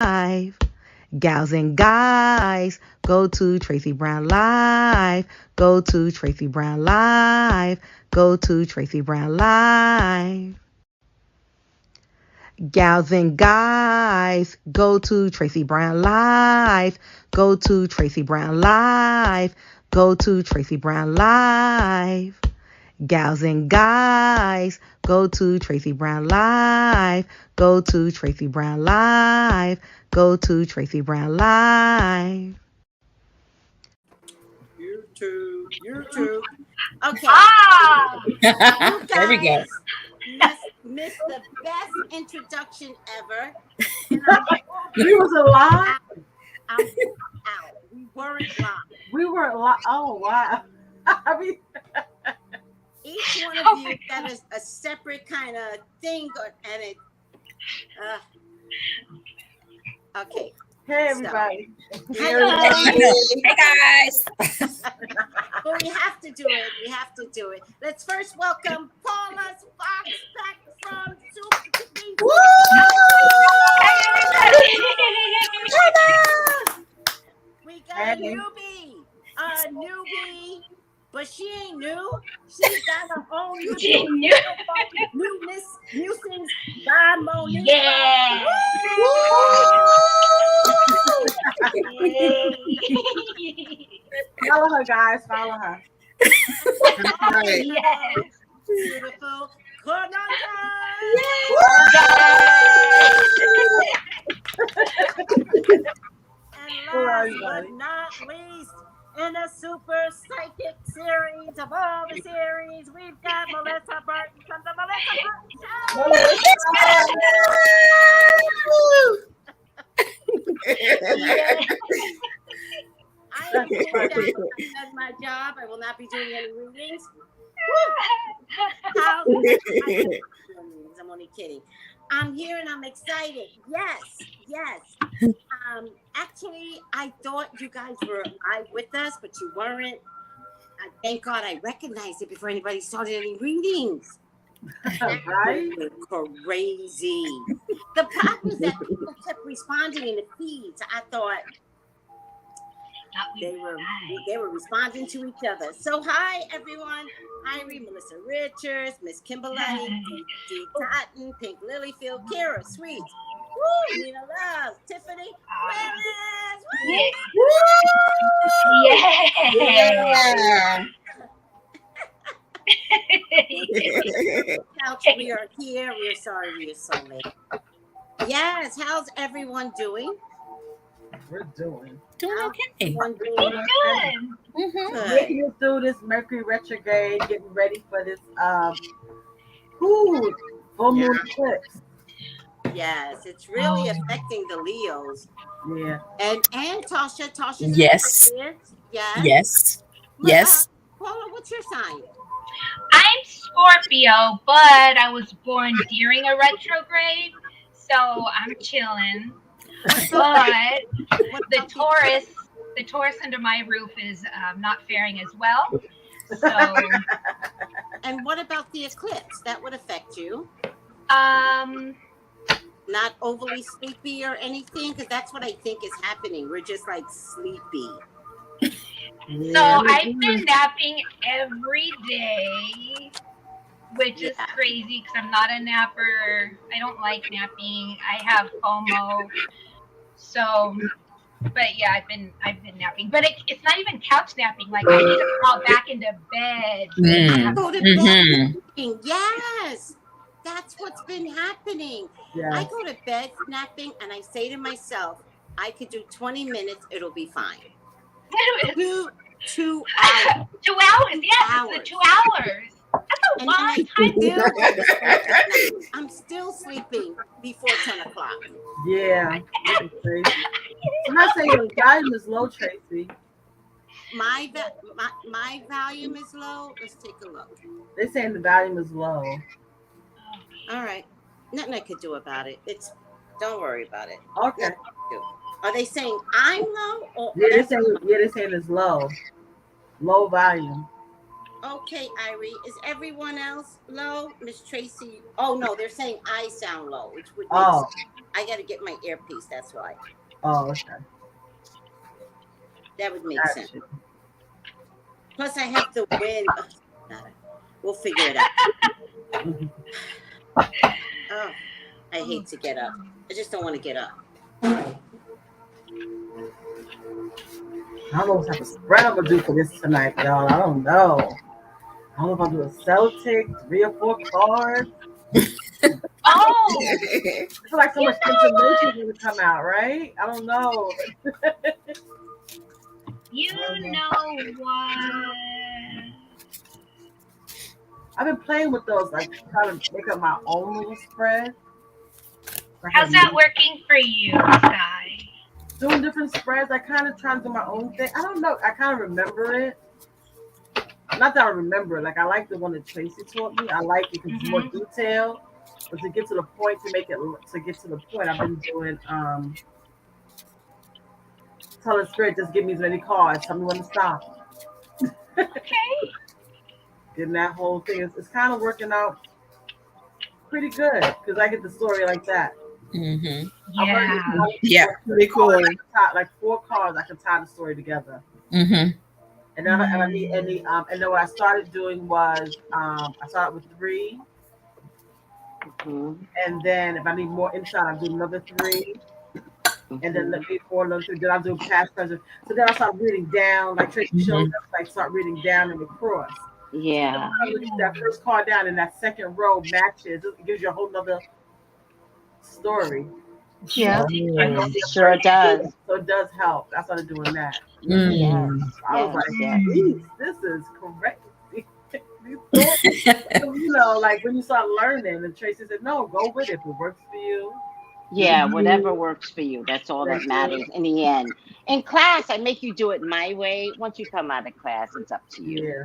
Gals and guys, go to Tracey Brown Live. Go to Tracey Brown Live. Go to Tracey Brown Live. Gals and guys, go to Tracey Brown Live. Go to Tracey Brown Live. Go to Tracey Brown Live. Gals and guys, go to Tracey Brown Live. Go to Tracey Brown Live. Go to Tracey Brown Live. YouTube. Okay. There we go. Missed the best introduction ever. We was alive. I'm out. We weren't live. We weren't live. Oh wow. I mean, each one of you got a separate kind of thing, and it. Okay. Hey everybody. Hello. Hey guys. But we have to do it. We have to do it. Let's first welcome Paula's Fox back from Super TV. Woo! We got a newbie, but she ain't new. She's got her own nuisance by Monique. Yeah. Follow her, guys. Follow her. Yes. Beautiful. And last but not least, in a super psychic series of all the series, we've got Melissa Burton from the Melissa Burton Show. I am done my job. I will not be doing any readings. I'm only kidding. I'm here and I'm excited. Yes. Actually, I thought you guys were live with us, but you weren't. Thank God I recognized it before anybody started any readings. Right? Crazy. The problem is that people kept responding in the feeds. I thought they were responding to each other. So hi everyone. Irene, Melissa Richards, Miss Kimberly, D. Cotton, Pink Lilyfield, Kara, Sweet, woo, Nina Love, Tiffany, Yeah. Couch, we are here. We are sorry we are so late. Yes, how's everyone doing? We're doing okay. Everyone doing Good. good. making it through this Mercury retrograde, getting ready for this full moon eclipse. Yes, it's really affecting the Leos. Yeah. And Tasha's Yes. Yes. Yes. Paula, what's your sign? I'm Scorpio, but I was born during a retrograde, so I'm chilling. But the Taurus under my roof is not faring as well. So, And what about the eclipse? That would affect you. Not overly sleepy or anything, because that's what I think is happening. We're just like sleepy. so I've been napping every day, which is crazy because I'm not a napper. I don't like napping. I have FOMO. So, but yeah, I've been napping, but it's not even couch napping. Like I need to crawl back into bed. Go to bed. Yes, that's what's been happening. Yeah. I go to bed napping, and I say to myself, I could do 20 minutes. It'll be fine. 2 hours. 2 hours, yes, it's the 2 hours. That's a long time. I'm still sleeping before 10 o'clock. Yeah. That's crazy. I'm not saying your volume is low, Tracy. My volume is low. Let's take a look. They're saying the volume is low. All right. Nothing I could do about it. Don't worry about it. Okay. Are they saying I'm low? Or Yeah, they're saying it's low. Low volume. Okay, Irie. Is everyone else low? Miss Tracy. Oh no, they're saying I sound low, which would make sense. I gotta get my earpiece, that's why. Oh, okay. That would make sense. Plus I have to win. We'll figure it out. Oh, I hate to get up. I just don't want to get up. I don't know what type of spread I'm gonna do for this tonight, y'all. I don't know. I don't know if I'll do a Celtic, 3 or 4 cards. Oh, I feel like so much information is gonna come out, right? I don't know. you know what? I've been playing with those, like trying to make up my own little spread. How's that working for you, Sky? Doing different spreads. I kind of try to do my own thing. I don't know. I kind of remember it. Not that I remember it. Like I like the one that Tracy taught me. I like it because it's more detailed. But to get to the point, I've been doing telling spirit, just give me as many cards. Tell me when to stop. Okay. Getting that whole thing. It's kind of working out pretty good because I get the story like that. Mm-hmm. Yeah. Pretty cool. Like 4 cards, I can tie the story together. Mm-hmm. And then and then what I started doing was I started with 3. And then if I need more insight, I'll do another 3. And then let me 4, another 3. Then I'll do past, present. So then I start reading down, like Tracy showed us, like start reading down and across. Yeah. So look at that first card down, and that second row matches. It gives you a whole nother story. Yeah. Sure does. So it does help. I started doing that. Yes. I was like, this is correct. You know, like when you start learning, and Tracy said, no, go with it. If it works for you. Yeah, whatever works for you. That's all that matters in the end. In class, I make you do it my way. Once you come out of class, it's up to you. Yeah.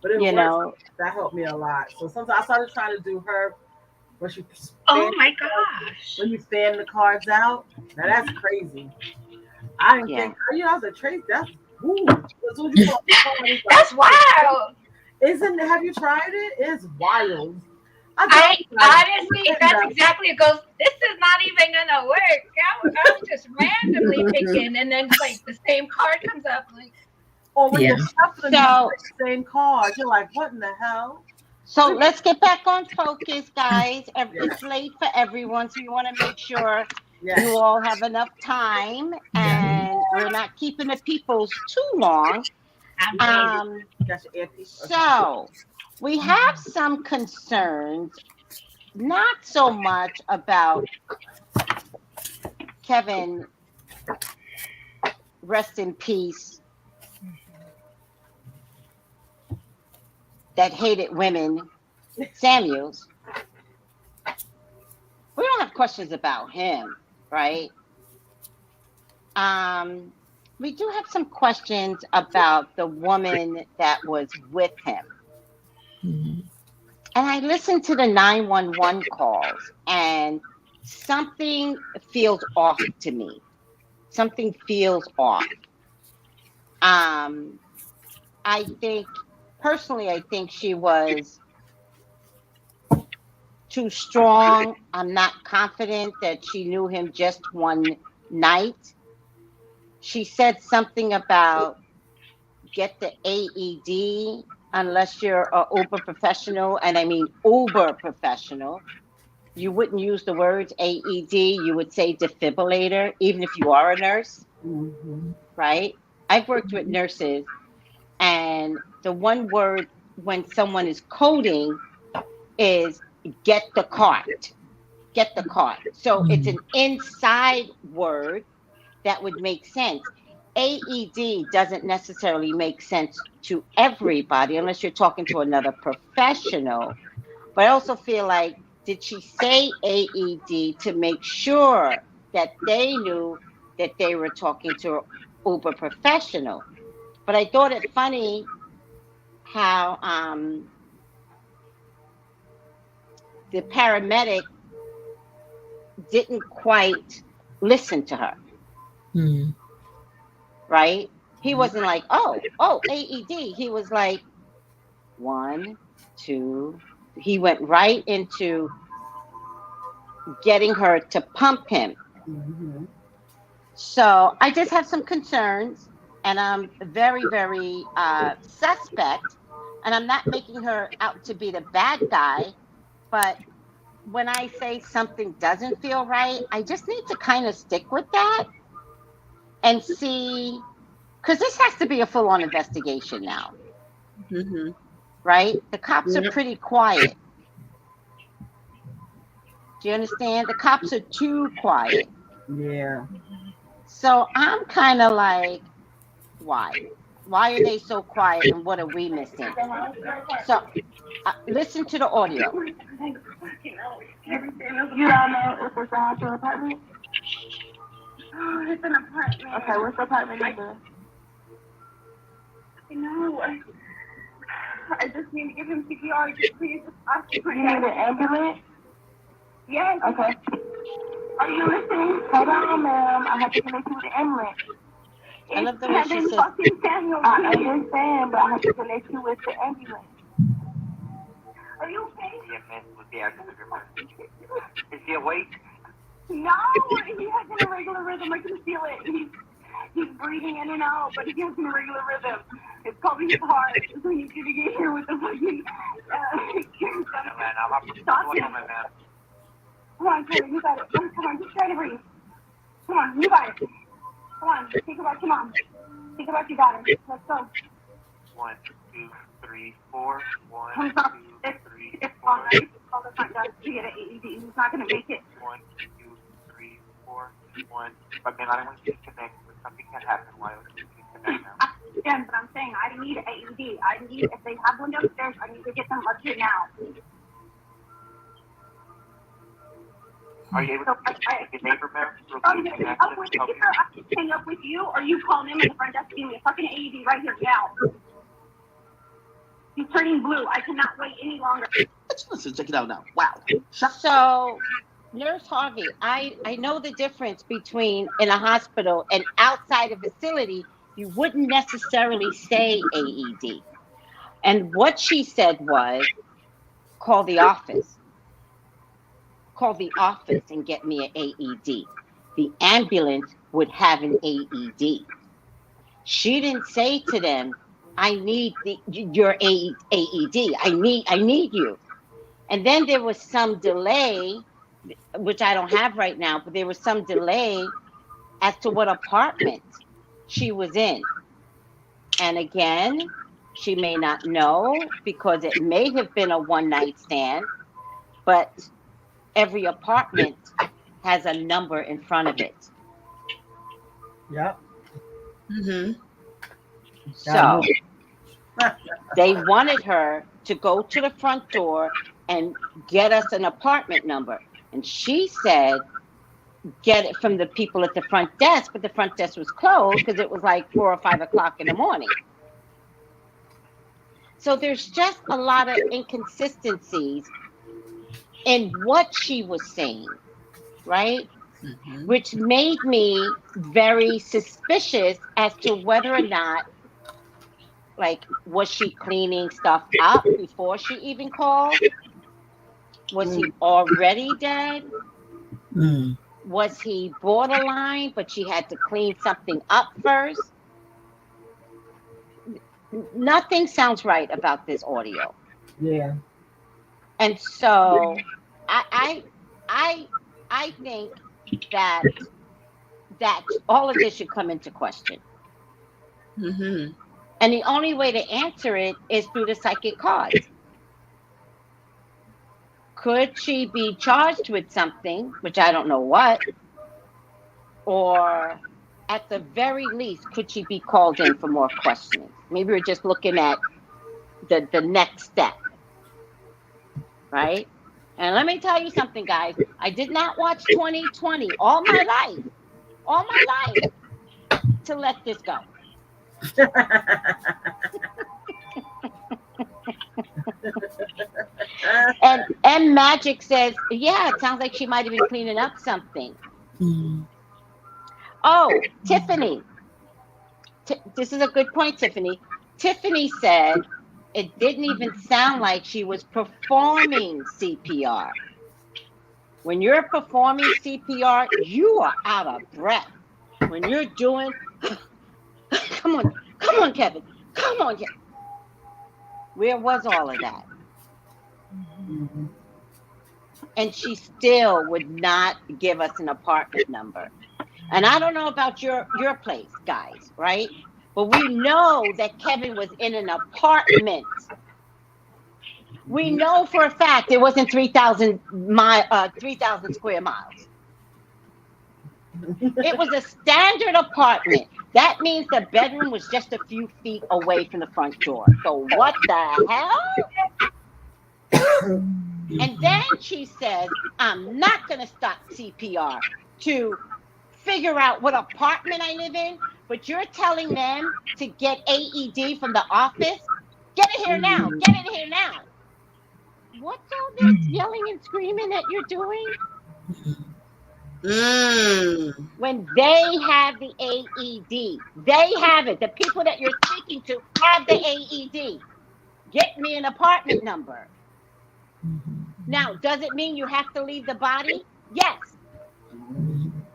But it works. That helped me a lot. So sometimes I started trying to do her when she when you fan the cards out. Now that's crazy. I didn't think, I was like, Trace, that's that's wild. Have you tried it? It's wild. I honestly, that's exactly it goes. This is not even gonna work. I'm just randomly picking, and then like the same card comes up, like. Or when you're shuffling the same card, you're like, what in the hell? So let's get back on focus, guys. It's late for everyone, so you want to make sure you all have enough time, and we're not keeping the peoples too long. So we have some concerns, not so much about Kevin, rest in peace, that hated women, Samuels. We don't have questions about him, right? We do have some questions about the woman that was with him. And I listened to the 911 calls, and something feels off to me. Something feels off. Personally, I think she was too strong. I'm not confident that she knew him just one night. She said something about get the AED unless you're an Uber professional, and I mean Uber professional. You wouldn't use the words AED. You would say defibrillator, even if you are a nurse, right? I've worked with nurses, and the one word when someone is coding is get the cart. Get the cart. So it's an inside word that would make sense. AED doesn't necessarily make sense to everybody unless you're talking to another professional. But I also feel like, did she say AED to make sure that they knew that they were talking to an Uber professional? But I thought it funny how the paramedic didn't quite listen to her. Right? He wasn't like, oh, AED. He was like, 1, 2. He went right into getting her to pump him. So I just have some concerns, and I'm very, very suspect, and I'm not making her out to be the bad guy, but when I say something doesn't feel right, I just need to kind of stick with that and see, because this has to be a full-on investigation now, right? The cops are pretty quiet. Do you understand? The cops are too quiet. Yeah. So I'm kind of like, why? Why are they so quiet, and what are we missing? So listen to the audio. You don't know if it's a hospital apartment? Oh, it's an apartment. Okay, what's the apartment number? I know. I just need to give him CPR. Please, you need an ambulance? Yes. Okay. Are you listening? Hold on, ma'am. I have to connect you with the ambulance. I love the way she says. I understand, but I have to connect you with the ambulance. Are you okay? Is he awake? No, he has an irregular rhythm. I can feel it. He's breathing in and out, but he has an irregular rhythm. It's probably his heart. So he's gonna get here with the fucking. Stop him. Come on, Taylor, you got it. Come on, just try to breathe. Come on, you got it. Come on, think about your mom. Think about your daughter. Let's go. 1, 2, 3, 4. 1, It's 2, it's 3, all 4. right. Call the front desk to get an AED. He's not gonna make it. 1, 2, 3, 4. 1. But man, I don't want you to connect. Something can happen while you connect now. I understand, but I'm saying I need an AED. If they have one downstairs, I need to get them up here now. Are you able to get the neighbor member? I'm gonna hang up with you. I can hang up with you, or you call them at the front desk. Give me a fucking AED right here now. He's turning blue. I cannot wait any longer. Listen, check it out now. Wow. So, Nurse Harvey, I know the difference between in a hospital and outside a facility. You wouldn't necessarily say AED. And what she said was, call the office. Call the office and get me an AED. The ambulance would have an AED. She didn't say to them, I need your AED. I need you. And then there was some delay, which I don't have right now, but there was some delay as to what apartment she was in. And again, she may not know because it may have been a one-night stand, but every apartment has a number in front of it. Yep. So they wanted her to go to the front door and get us an apartment number. And she said, get it from the people at the front desk, but the front desk was closed because it was like 4 or 5 o'clock in the morning. So there's just a lot of inconsistencies in what she was saying, right? Which made me very suspicious as to whether or not, like, was she cleaning stuff up before she even called? Was he already dead? Was he borderline, but she had to clean something up first? Nothing sounds right about this audio. Yeah. And so I think that all of this should come into question. And the only way to answer it is through the psychic cards. Could she be charged with something, which I don't know what, or at the very least, could she be called in for more questioning? Maybe we're just looking at the next step, right? And let me tell you something, guys. I did not watch 2020 all my life to let this go. And Magic says, yeah, it sounds like she might have been cleaning up something. Oh, Tiffany. This is a good point, Tiffany. Tiffany said it didn't even sound like she was performing CPR. When you're performing CPR, you are out of breath. When you're doing, come on, Kevin, come on, Kevin. Where was all of that? Mhm. And she still would not give us an apartment number. And I don't know about your place, guys, right? But we know that Kevin was in an apartment. We know for a fact it wasn't 3,000 square miles. It was a standard apartment. That means the bedroom was just a few feet away from the front door. So what the hell? And then she says, I'm not going to stop CPR to figure out what apartment I live in, but you're telling them to get AED from the office? Get it here now. Get it here now. What's all this yelling and screaming that you're doing? When they have the AED, they have it. The people that you're speaking to have the AED. Get me an apartment number. Now, does it mean you have to leave the body? Yes.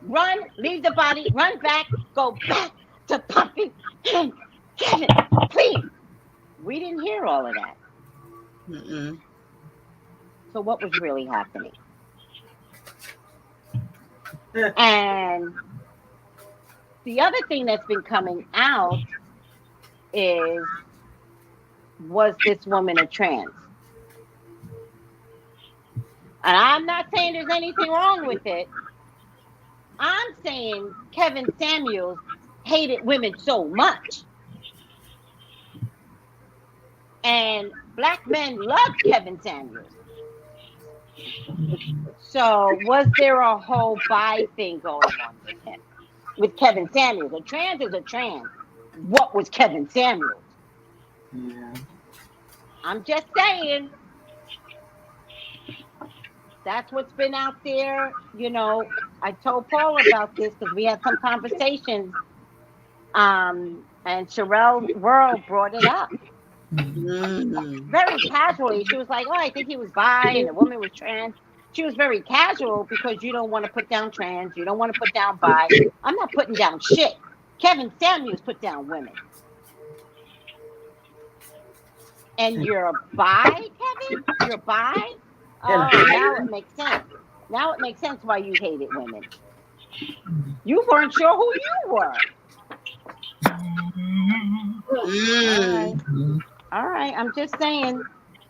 Run, leave the body, run back, go back to pumping. Kevin, please. We didn't hear all of that. So what was really happening? And the other thing that's been coming out is, was this woman a trans? And I'm not saying there's anything wrong with it. I'm saying Kevin Samuels hated women so much. And black men love Kevin Samuels. So was there a whole bi thing going on with him? With Kevin Samuels? A trans is a trans. What was Kevin Samuels? Yeah. I'm just saying. That's what's been out there. You know, I told Paul about this because we had some conversations. And Sherelle World brought it up. Very casually. She was like, oh, I think he was bi and the woman was trans. She was very casual because you don't want to put down trans. You don't want to put down bi. I'm not putting down shit. Kevin Samuels put down women. And you're bi, Kevin? You're bi? Oh, now it makes sense. Now it makes sense why you hated women. You weren't sure who you were. All right. I'm just saying.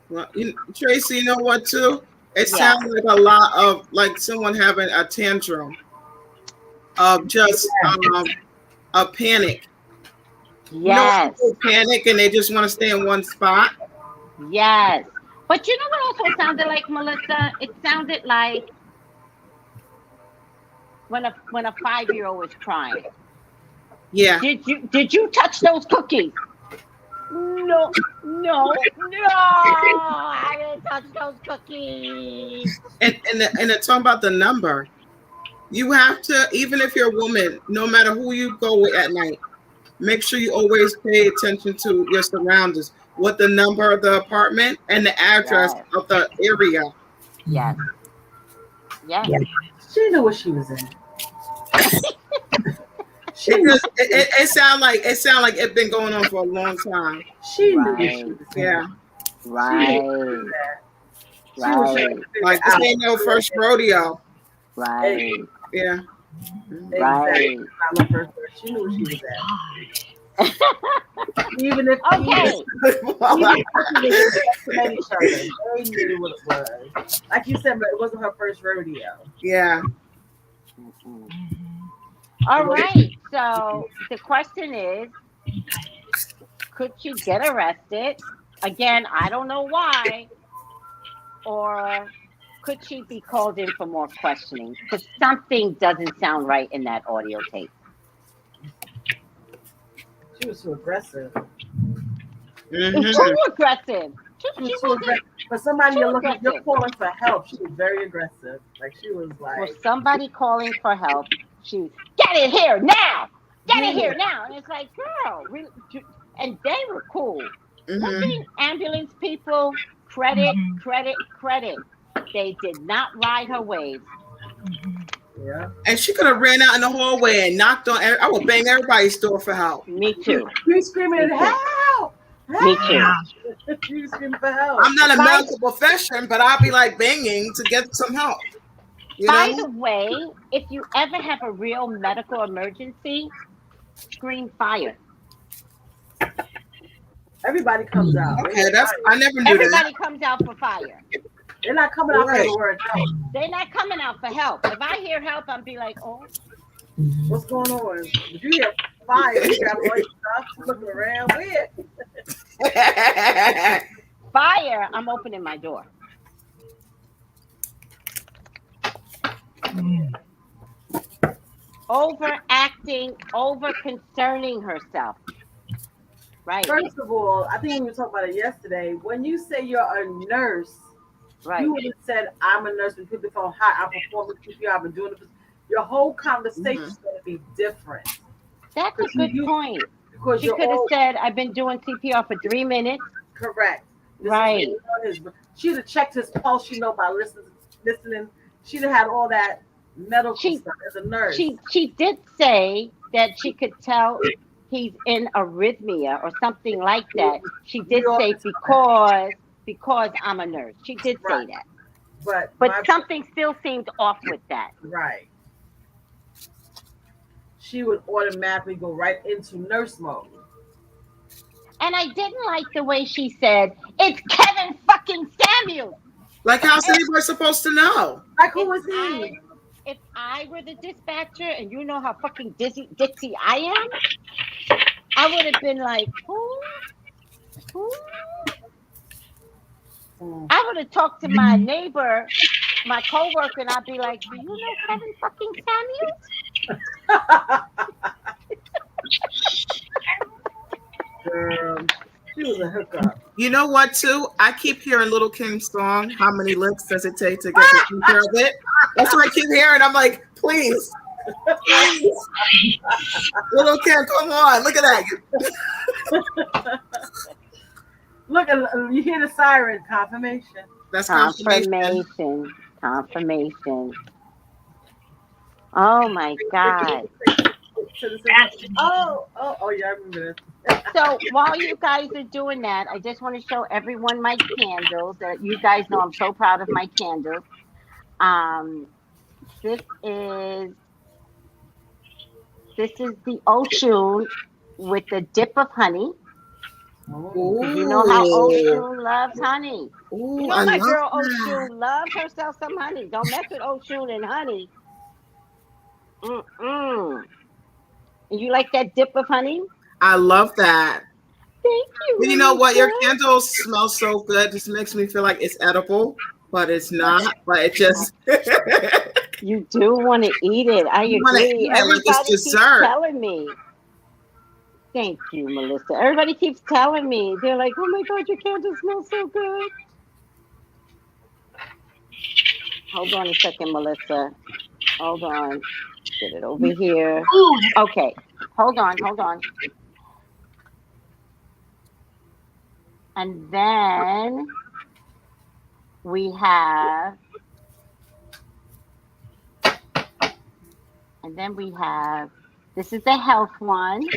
Well, Tracy, you know what, too? It sounds like a lot of, like someone having a tantrum of just a panic. Yes. You know, panic and they just want to stay in one spot. Yes. But you know what also sounded like, Melissa? It sounded like when a 5-year-old is crying. Yeah. Did you touch those cookies? No, I didn't touch those cookies. And talking about the number, you have to, even if you're a woman, no matter who you go with at night, make sure you always pay attention to your surroundings, what the number of the apartment and the address of the area. Yes. Yes. She knew what she was in. It sound like it's been going on for a long time. She knew what she was in. Yeah. Right. Like this ain't no first rodeo. Right. Yeah. Right. She knew what she was at. Even if okay. They knew what it was. Like you said, but it wasn't her first rodeo. Yeah. All right. So the question is, could she get arrested? Again, I don't know why. Or could she be called in for more questioning? Because something doesn't sound right in that audio tape. She was too aggressive. Too aggressive. She wasn't. For somebody you're calling for help, she was very aggressive. Like she was like. For somebody calling for help, she was, get it here now. Get it here now. And it's like, girl, and they were cool. Looking ambulance people, credit. They did not ride her waves. Yeah. And she could have ran out in the hallway and knocked on. I would bang everybody's door for help. Me too. You screaming help! Me too. You screaming for help. I'm not a medical profession, but I'll be like banging to get some help. By the way, if you ever have a real medical emergency, scream fire. Everybody comes out. Okay, I never knew Everybody comes out for fire. They're not coming out for the word help. They're not coming out for help. If I hear help, I'll be like, oh. What's going on? If you hear fire, you got all your stuff, looking around. Weird. Fire, I'm opening my door. Overacting, over concerning herself. Right. First of all, I think we were talking about it yesterday. When you say you're a nurse, you would have said, I'm a nurse, when people phone, hi, I'm performing CPR, I've been doing it. Your whole conversation is going to be different. That's a good point. Because she could have said, I've been doing CPR for 3 minutes. Correct. Right. She'd have checked his pulse, by listening. She'd have had all that medical stuff as a nurse. She did say that she could tell he's in arrhythmia or something like that. She did say because I'm a nurse. She did say that. But something still seemed off with that. Right. She would automatically go right into nurse mode. And I didn't like the way she said, it's Kevin fucking Samuels. Like, how's anybody supposed to know? Like, who was he? If I were the dispatcher and you know how fucking ditzy I am, I would have been like, who? I would have talked to my neighbor, my coworker, and I'd be like, do you know Kevin fucking Samuels? She was a hookup. You know what, too? I keep hearing Little Kim's song, How Many Licks Does It Take to Get the care of it? That's what I keep hearing. I'm like, please. Little Kim, come on. Look at that. Look, you hear the siren. Confirmation. That's confirmation. Oh, my God. Oh, yeah, I remember this. So while you guys are doing that, I just want to show everyone my candles. That you guys know I'm so proud of my candles. This is the OSHUN with the dip of honey. You know how OSHUN loves honey. You know my girl OSHUN loves herself some honey. Don't mess with OSHUN and honey. And you like that dip of honey? I love that. Thank you. You know what? Your candles smell so good. This makes me feel like it's edible, but it's not. But it just. You do want to eat it. I agree. Everybody keeps telling me. Thank you, Melissa. Everybody keeps telling me. They're like, oh my God, your candles smell so good. Hold on a second, Melissa. Hold on. Get it over here. Okay. Hold on. And then we have this is the health one.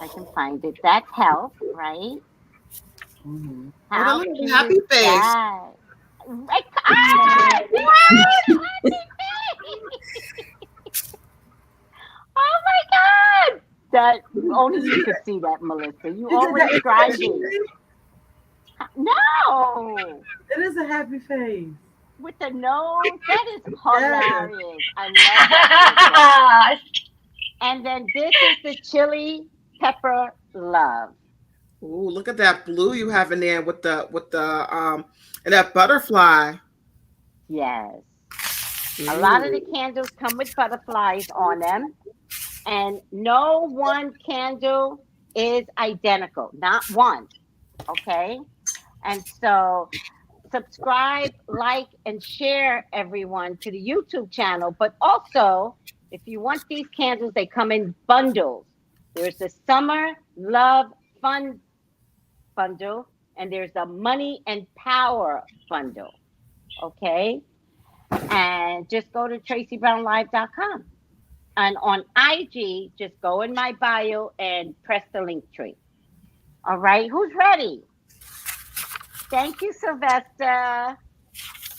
I can find it. That's health, right? Mm-hmm. How happy face. Oh my God! That only you could see that, Melissa. You always describe me. No, it is a happy face with the nose. That is hilarious. I love that. And then this is the chili pepper love. Ooh, look at that blue you have in there with the and that butterfly. Yes. Ooh. A lot of the candles come with butterflies on them. And no one candle is identical. Not one. Okay? And so subscribe, like, and share, everyone, to the YouTube channel. But also, if you want these candles, they come in bundles. There's the Summer Love fun bundle, and there's the money and power bundle. Okay? And just go to TraceyBrownLive.com. And on IG, just go in my bio and press the link tree. All right, who's ready? Thank you, Sylvester.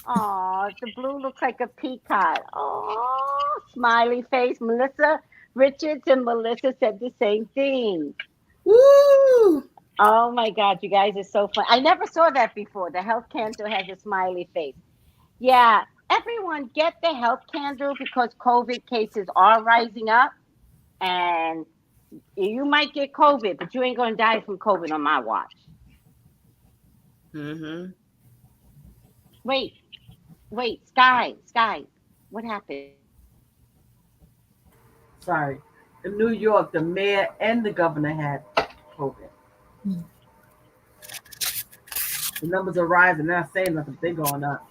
Oh, the blue looks like a peacock. Oh, smiley face. Melissa Richards and Melissa said the same thing. Woo! Oh my God, you guys are so fun. I never saw that before. The health candle has a smiley face. Yeah, everyone get the health candle because COVID cases are rising up. And you might get COVID, but you ain't going to die from COVID on my watch. Mm-hmm. Wait, Sky, what happened? Sorry. In New York, the mayor and the governor had COVID. The numbers are rising. They're not saying nothing. They're going up.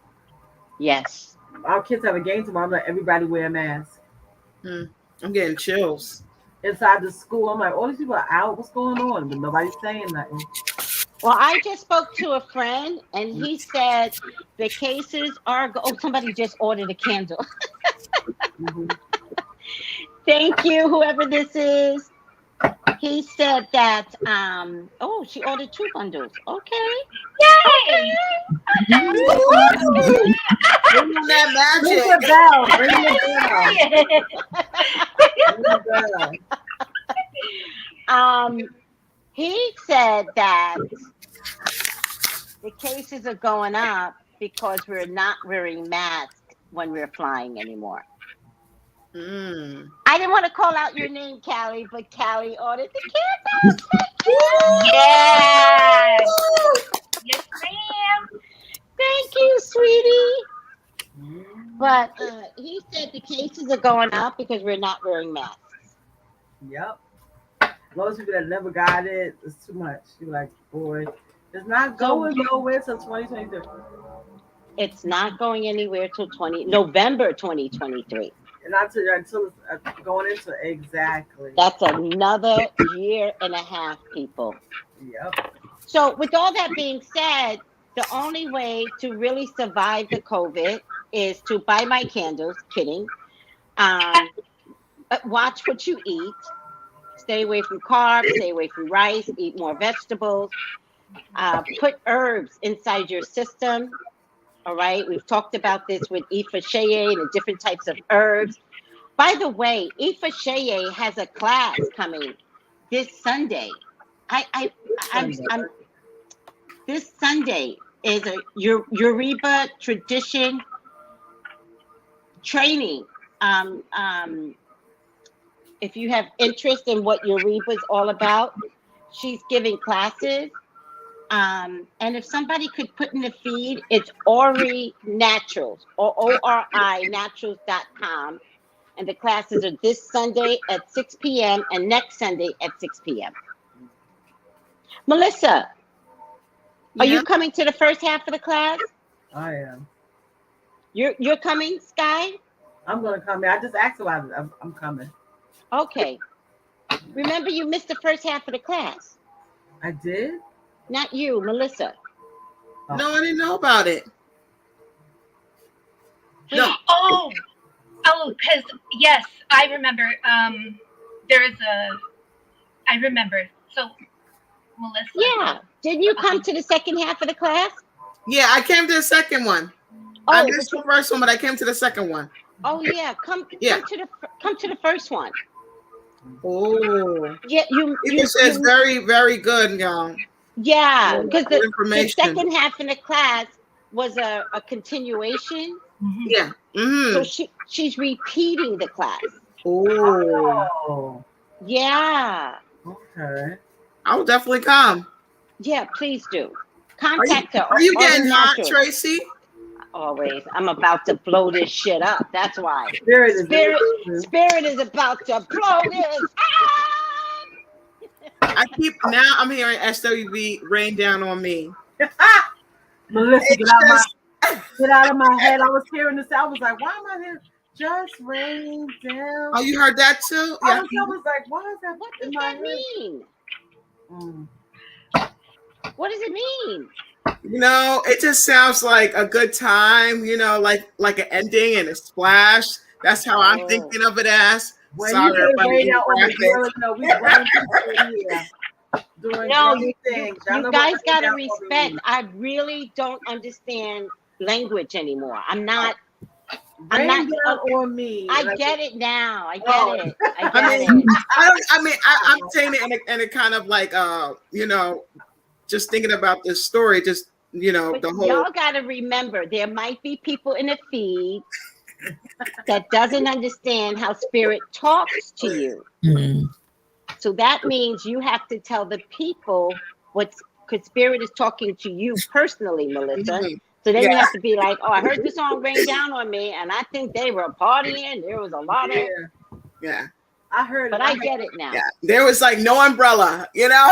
Yes. Our kids have a game tomorrow. I'm like, everybody wear a mask. I'm getting chills. Inside the school, I'm like, all these people are out. What's going on? But nobody's saying nothing. Well, I just spoke to a friend, and he said the cases are. Oh, somebody just ordered a candle. Thank you, whoever this is. He said that. Oh, she ordered 2 bundles. Okay. Yay! Bring on that magic. Ring the bell. Ring the bell. He said that the cases are going up because we're not wearing masks when we're flying anymore. I didn't want to call out your name, Callie, but Callie ordered the candles. Yes! Yes, ma'am. Thank you, sweetie. But he said the cases are going up because we're not wearing masks. Yep. Most people that never got it, it's too much. You're like, boy, it's not going nowhere till 2023. It's not going anywhere till November 2023. And until it's going into exactly. That's another year and a half, people. Yep. So with all that being said, the only way to really survive the COVID is to buy my candles. Kidding. Watch what you eat. Stay away from carbs, stay away from rice, eat more vegetables. Put herbs inside your system. All right. We've talked about this with Ifasheye and the different types of herbs. By the way, Ifasheye has a class coming this Sunday. This Sunday is a Yoruba tradition training. If you have interest in what Yoruba is all about, she's giving classes. And if somebody could put in the feed, it's Ori Naturals, or ORI Naturals.com. And the classes are this Sunday at 6 p.m. and next Sunday at 6 p.m. Melissa, are you coming to the first half of the class? I am. You're coming, Sky? I'm going to come in. I just asked about it. I'm coming. Okay. Remember, you missed the first half of the class. I did? Not you, Melissa. No, I didn't know about it. No. Oh, because yes, I remember. I remember. So, Melissa. Yeah. Didn't you come to the second half of the class? Yeah, I came to the second one. I missed the first one, but I came to the second one. Oh yeah, come to the first one. Oh. Yeah, you says very, very good, y'all. Yeah, because the second half of the class was a continuation. Yeah. So she's repeating the class. Oh. Yeah. Okay. I will definitely come. Yeah, please do. Contact her. Are you getting hot, Tracy? Always. I'm about to blow this shit up. That's why. Spirit is about to blow this. I'm hearing SWB rain down on me. Melissa, get out of my head. I was hearing this. I was like, why am I here? Just rain down. Oh, you heard that too? Yeah. I was like, why is that? What does that mean? What does it mean? You know, it just sounds like a good time, you know, like an ending and a splash. That's how I'm thinking of it as. When Sorry, you get everybody. way out on the girls, no, we run people here doing No, crazy you things. Y'all know guys what gotta down on respect. me. I really don't understand language anymore. I'm not. Rain I'm down not. on me. I Like, get it now. I get Oh. it. I get I mean, it. I'm saying it in a kind of like, you know, just thinking about this story, just, you know, But the whole. y'all gotta remember, there might be people in the feed that doesn't understand how spirit talks to you. So that means you have to tell the people what's, because spirit is talking to you personally, Melissa. So then you have to be like, oh, I heard the song Rain Down on Me, and I think they were partying. There was a lot of. Yeah. I heard But I get it now. Yeah. There was like no umbrella, you know?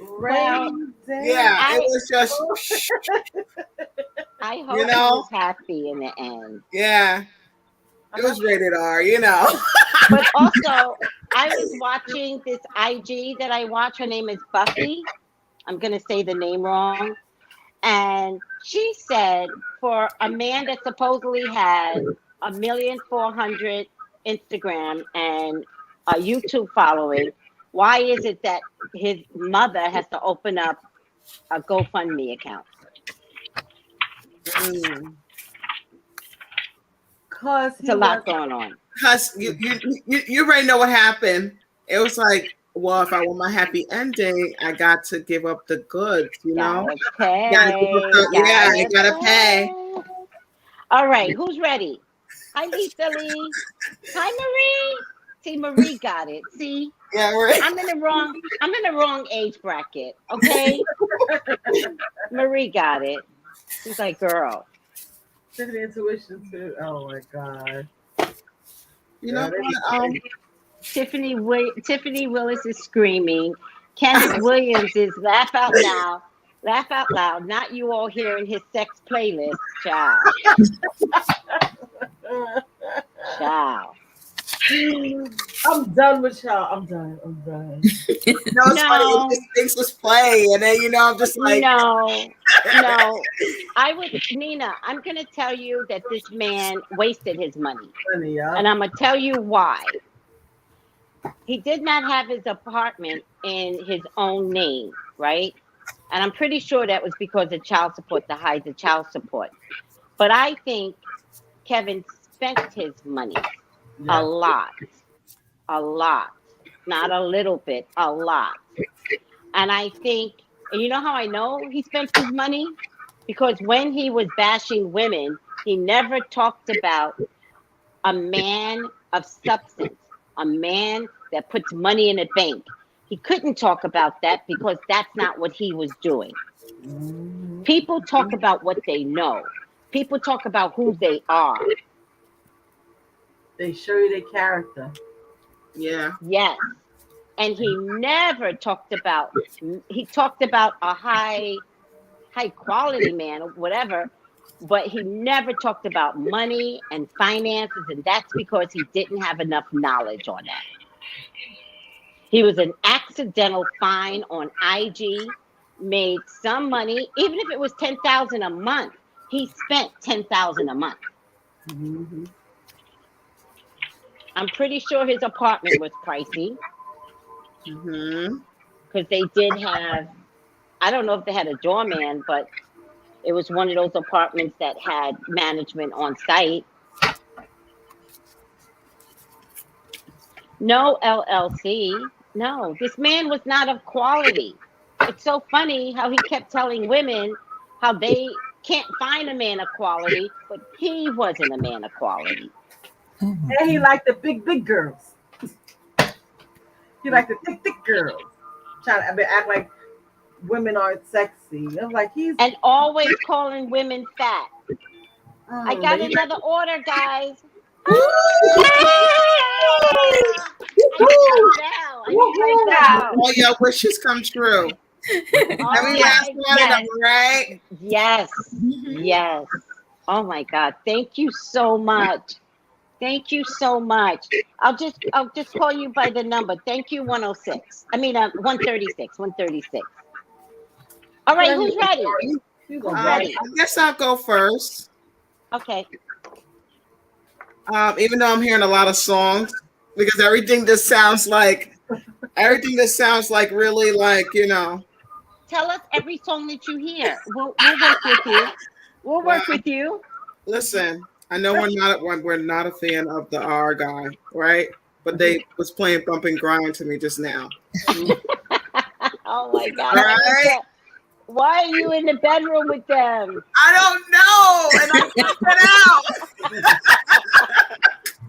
Rain down. Yeah, it was just. I hope You he know? was happy in the end. Yeah. It was rated R, you know. But also, I was watching this IG that I watch. Her name is Buffy. I'm going to say the name wrong. And she said for a man that supposedly had 1,400,000 Instagram and a YouTube following, why is it that his mother has to open up a GoFundMe account? Cause it's a lot going on. Because you already know what happened. It was like, well, if I want my happy ending, I got to give up the goods, you know? You gotta pay. All right, who's ready? Hi, Lisa Lee. Hi, Marie. See, Marie got it. See? Yeah, right. I'm in the wrong age bracket, okay? Marie got it. She's like, girl. Tiffany intuition too. Oh my god. You know, Tiffany Willis is screaming. Kenneth Williams is laugh out loud. Not you all hearing his sex playlist, child. Child. I'm done with y'all. I'm done. No, it's funny. It just makes us play, and then I'm just like, no. Nina, I'm gonna tell you that this man wasted his money, and I'm gonna tell you why. He did not have his apartment in his own name, right? And I'm pretty sure that was because of child support, to hide the child support. But I think Kevin spent his money a lot, not a little bit, a lot. And I think, and you know how I know he spent his money? Because when he was bashing women, he never talked about a man of substance, a man that puts money in a bank. He couldn't talk about that because that's not what he was doing. People talk about what they know. People talk about who they are. They show you their character. Yeah. Yes. And he never talked about, he talked about a high quality man or whatever, but he never talked about money and finances, and that's because he didn't have enough knowledge on that. He was an accidental find on IG, made some money, even if it was $10,000 a month. He spent $10,000 a month. Mm-hmm. I'm pretty sure his apartment was pricey. Because they did have, I don't know if they had a doorman, but it was one of those apartments that had management on site. No LLC. No, this man was not of quality. It's so funny how he kept telling women how they can't find a man of quality, but he wasn't a man of quality. And he liked the big girls. He liked the thick girls. Trying to act like women aren't sexy. I'm like, and always calling women fat. I got another order, guys. All your wishes come true. Every last one of them, right? Yes. Oh my God. Thank you so much. Thank you so much. I'll just call you by the number. Thank you, 106. I mean, 136. 136. All right, who's ready? Who's ready? I guess I'll go first. Okay. Even though I'm hearing a lot of songs, because everything just sounds like really like, you know. Tell us every song that you hear. We'll work with you. We'll work with you. Listen, I know we're not a fan of the R guy, right? But they was playing Bump and Grind to me just now. Oh my God! All right. Why are you in the bedroom with them? I don't know, and I can't get out.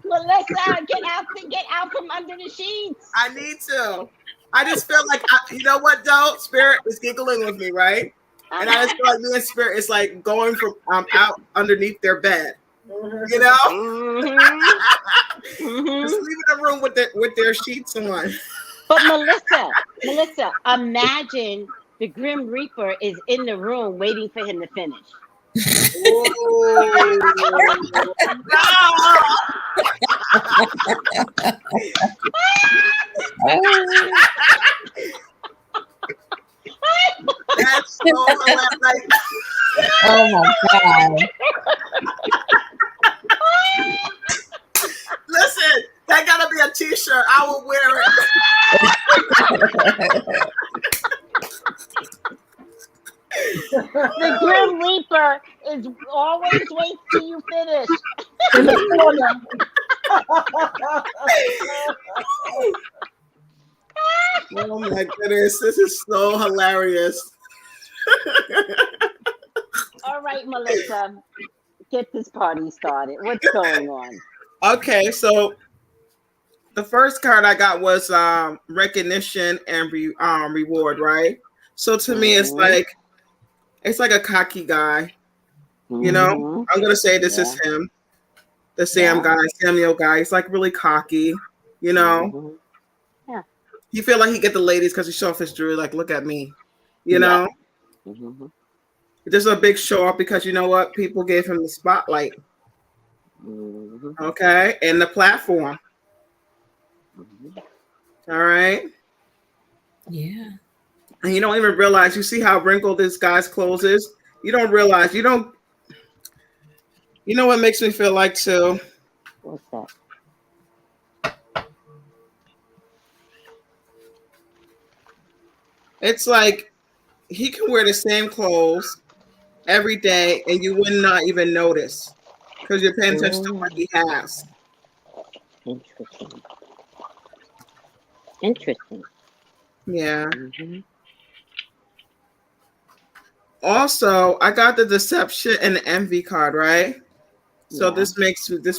Melissa, get out from under the sheets. I need to. I just feel like, you know what, though? Spirit is giggling with me, right? And I just feel like me and Spirit is like going from out underneath their bed. You know? Just leaving the room with their sheets on. But Melissa, imagine the Grim Reaper is in the room waiting for him to finish. That's so hilarious. Oh my God. Listen, that gotta be a t-shirt. I will wear it. The Grim Reaper is always wait till you finish. Oh my goodness, this is so hilarious. All right, Melissa, get this party started. What's going on? Okay, so the first card I got was recognition and reward, right? So to me, it's like a cocky guy. You know, I'm gonna say this is him, the Samuel guy. He's like really cocky. You know, you feel like he get the ladies because he show off his jewelry. Like, look at me. You know, there's a big show off because you know what? People gave him the spotlight. Okay, and the platform. All right. Yeah. And you don't even realize. You see how wrinkled this guy's clothes is? You don't realize. You know what makes me feel like too? What's that? It's like he can wear the same clothes every day and you would not even notice because you're paying attention to what he has. Interesting. Yeah. Also, I got the deception and the envy card, right? So this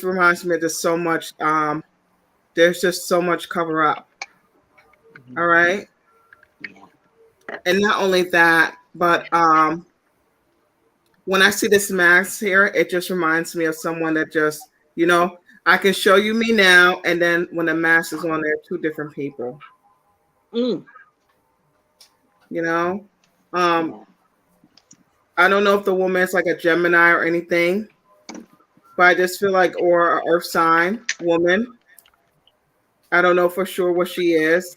reminds me of just so much. There's just so much cover up. All right. And not only that, but when I see this mask here, it just reminds me of someone that just, you know, I can show you me now, and then when the mask is on, there, two different people. You know, I don't know if the woman is like a Gemini or anything, but I just feel like, or an Earth sign woman. I don't know for sure what she is,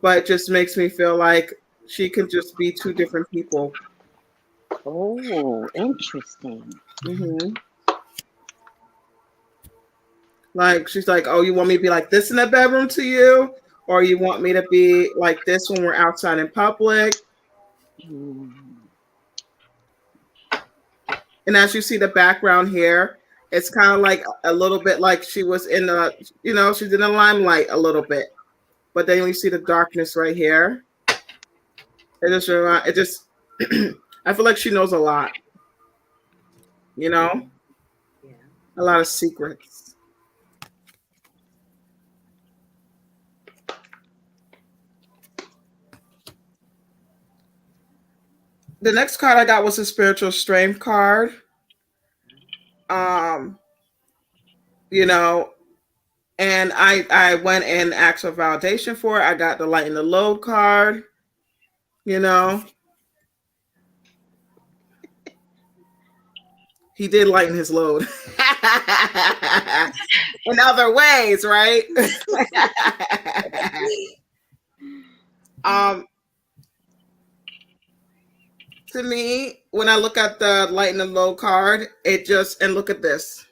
but it just makes me feel like she could just be two different people. Oh, interesting. Like she's like, oh, you want me to be like this in the bedroom to you, or you want me to be like this when we're outside in public? And as you see the background here, it's kind of like a little bit like she was in the, you know, she's in the limelight a little bit, but then you see the darkness right here. It just I feel like she knows a lot, you know, a lot of secrets. The next card I got was a spiritual strength card. You know, and I went and asked for validation for it. I got the lighten the load card, you know. He did lighten his load. In other ways, right? To me, when I look at the light and the low card, it just, and look at this.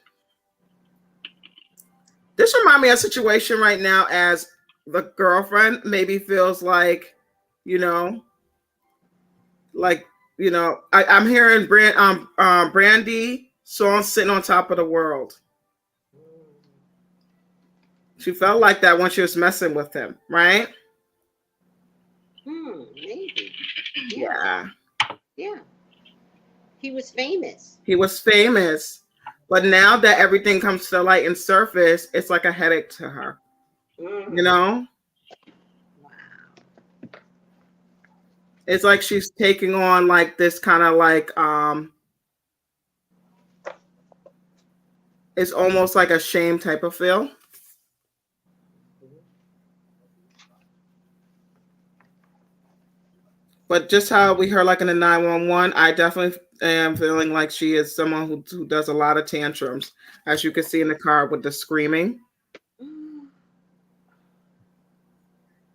This reminds me of a situation right now as the girlfriend maybe feels like, like, I'm hearing Brandy song Sitting on Top of the World. She felt like that when she was messing with him, right? Maybe. Yeah. Yeah. He was famous. He was famous. But now that everything comes to the light and surface, it's like a headache to her. You know? Wow. It's like she's taking on like this kind of like it's almost like a shame type of feel. But just how we heard like in the 911, I definitely am feeling like she is someone who does a lot of tantrums, as you can see in the card with the screaming.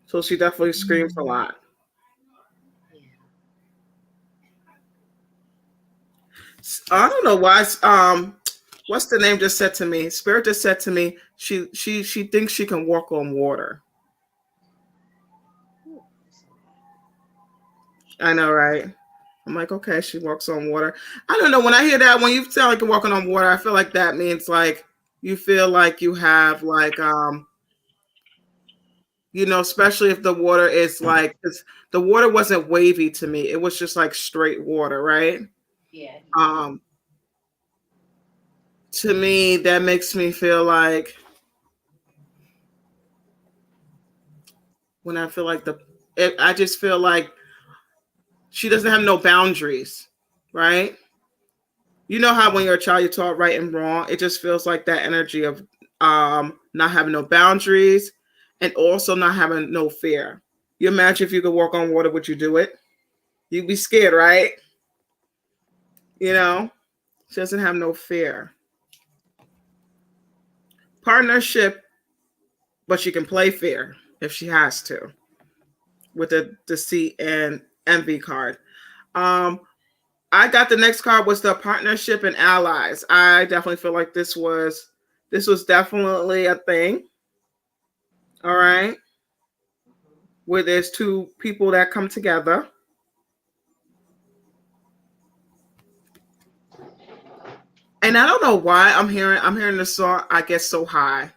So she definitely screams a lot. I don't know why. What's the name just said to me? Spirit just said to me, she thinks she can walk on water. I know, right? I'm like, okay, she walks on water. I don't know. When I hear that, when you sound like you're walking on water, I feel like that means like you feel like you have like especially if the water is like, 'cause the water wasn't wavy to me. It was just like straight water, right? Yeah. To me, that makes me feel like when I feel like I just feel like she doesn't have no boundaries, right? You know how when you're a child, you're taught right and wrong. It just feels like that energy of not having no boundaries and also not having no fear. You imagine if you could walk on water, would you do it? You'd be scared, right? She doesn't have no fear. Partnership, but she can play fair if she has to with the deceit and envy card. I got the next card was the partnership and allies. I definitely feel like this was definitely a thing. All right. Where there's two people that come together. And I don't know why I'm hearing the song I Get So High.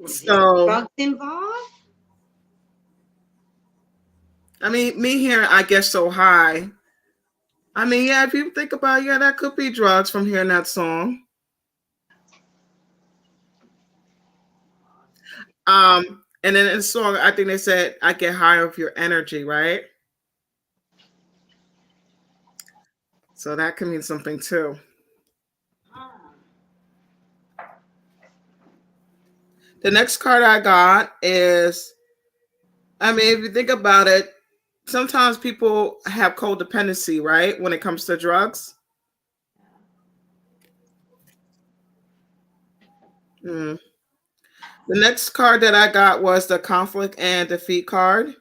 So drugs involved? I mean, me hearing I Get So High. I mean, yeah, if you think about it, yeah, that could be drugs from hearing that song. And then in the song, I think they said, I get high of your energy, right? So that can mean something too. The next card I got is, I mean, if you think about it, sometimes people have codependency, right? When it comes to drugs. The next card that I got was the conflict and defeat card.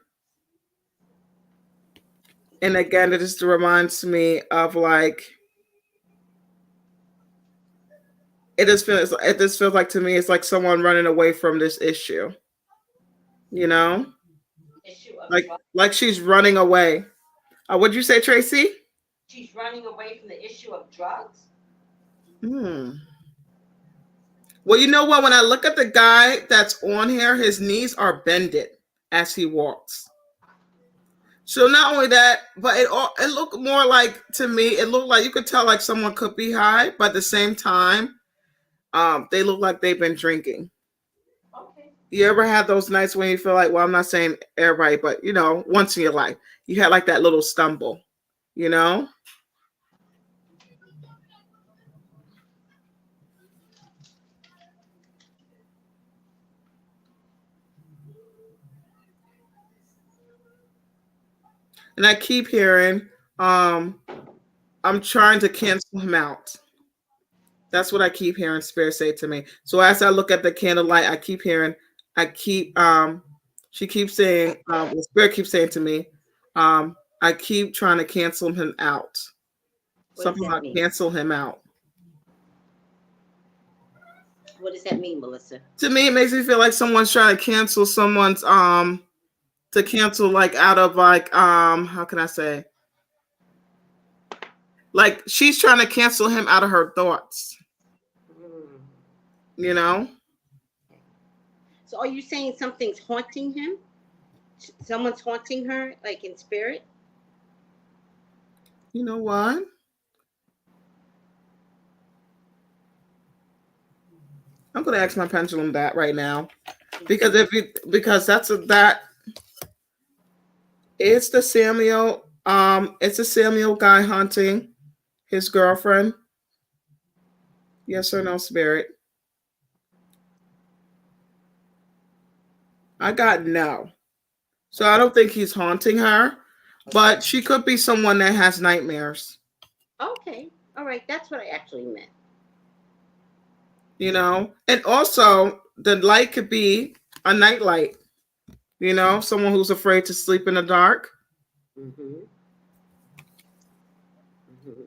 And again, it just reminds me of like, it just feels like to me, it's like someone running away from this issue. Like she's running away. What'd you say, Tracy? She's running away from the issue of drugs? Well, you know what? When I look at the guy that's on here, his knees are bended as he walks. So not only that, but it looked more like, to me, it looked like you could tell like someone could be high, but at the same time, they look like they've been drinking. Okay. You ever had those nights when you feel like, well, I'm not saying everybody, but once in your life, you had like that little stumble, And I keep hearing, I'm trying to cancel him out. That's what I keep hearing Spirit say to me. So as I look at the candlelight, I keep hearing, she keeps saying, the Spirit keeps saying to me, I keep trying to cancel him out. What Something does that about mean? cancel him out. What does that mean, Melissa? To me, it makes me feel like someone's trying to cancel someone's to cancel like out of like how can I say? Like she's trying to cancel him out of her thoughts. You know? So are you saying something's haunting him? Someone's haunting her, like in spirit? You know what? I'm gonna ask my pendulum that right now. Because that it's the Samuel, it's a Samuel guy hunting his girlfriend. Yes or no, Spirit? I got no. So I don't think he's haunting her, but she could be someone that has nightmares. Okay. All right. That's what I actually meant. You know? And also, the light could be a night light. You know? Someone who's afraid to sleep in the dark. Mm-hmm. Mm-hmm.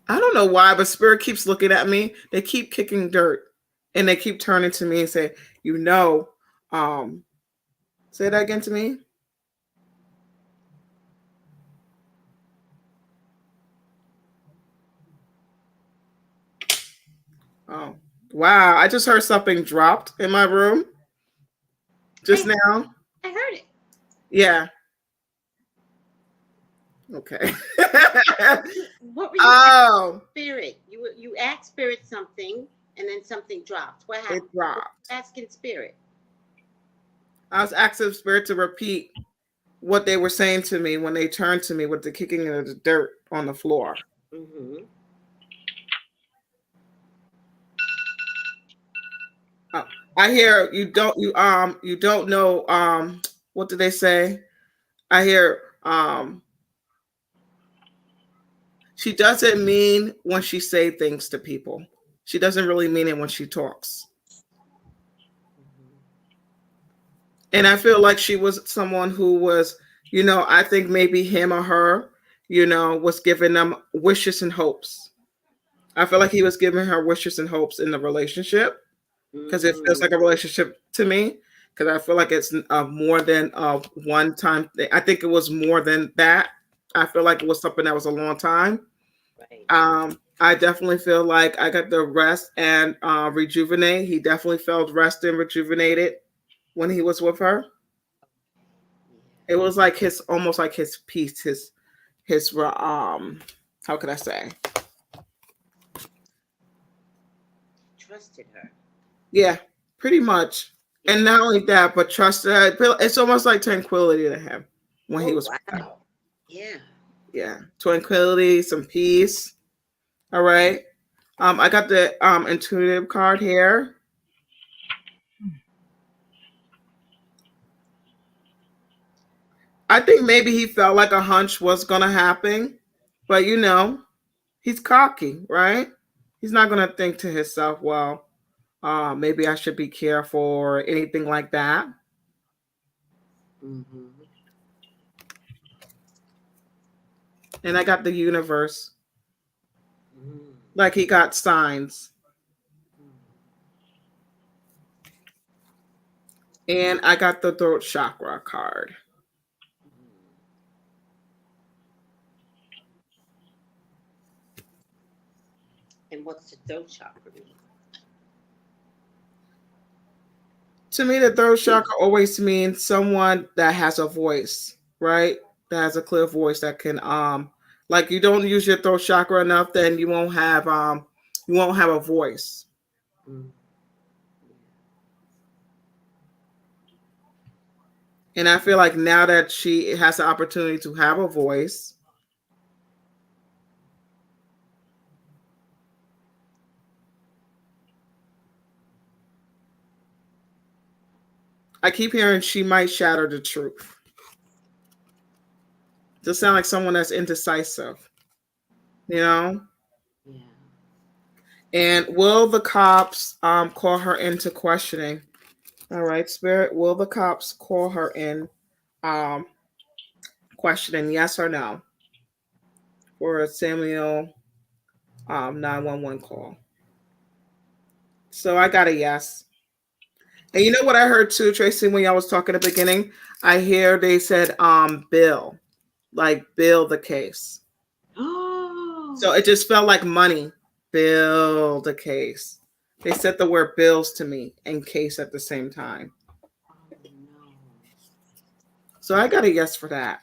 I don't know why, but Spirit keeps looking at me. They keep kicking dirt. And they keep turning to me and say, you know, say that again to me. Oh, wow. I just heard something dropped in my room just now. I heard it. Yeah. Okay. What were you asking Spirit? You asked Spirit something and then something dropped. What happened? It dropped. Asking Spirit. I was asking Spirit to repeat what they were saying to me when they turned to me with the kicking of the dirt on the floor. Mm-hmm. Oh, I hear you don't know what did they say? I hear she doesn't mean when she say things to people. She doesn't really mean it when she talks. And I feel like she was someone who was, you know, I think maybe him or her, you know, was giving them wishes and hopes. I feel like he was giving her wishes and hopes in the relationship because it feels like a relationship to me. Because I feel like it's more than a one time thing. I think it was more than that. I feel like it was something that was a long time. Right. I definitely feel like I got the rest and rejuvenate. He definitely felt rested and rejuvenated when he was with her. It was like his almost like his peace, his how could I say? Trusted her. Yeah, pretty much. And not only that, but trust that it's almost like tranquility to him when he was with her. Yeah. Yeah. Tranquility, some peace. All right. I got the intuitive card here. I think maybe he felt like a hunch was gonna happen, but you know, he's cocky, right? He's not gonna think to himself, well, maybe I should be careful or anything like that. Mm-hmm. And I got the universe. Like he got signs. And I got the throat chakra card. And what's the throat chakra mean? To me, the throat chakra always means someone that has a voice, right? That has a clear voice that can like you don't use your throat chakra enough, then you won't have a voice. Mm. And I feel like now that she has the opportunity to have a voice, I keep hearing she might shatter the truth. Just sound like someone that's indecisive. You know? Yeah. And will the cops call her into questioning? All right, Spirit, will the cops call her in questioning, yes or no? For a Samuel 911 call. So I got a yes. And you know what I heard too, Tracy, when y'all was talking at the beginning? I hear they said bill. Like bill the case. Oh. So it just felt like money. Bill the case. They said the word bills to me and case at the same time. Oh no. So I got a yes for that.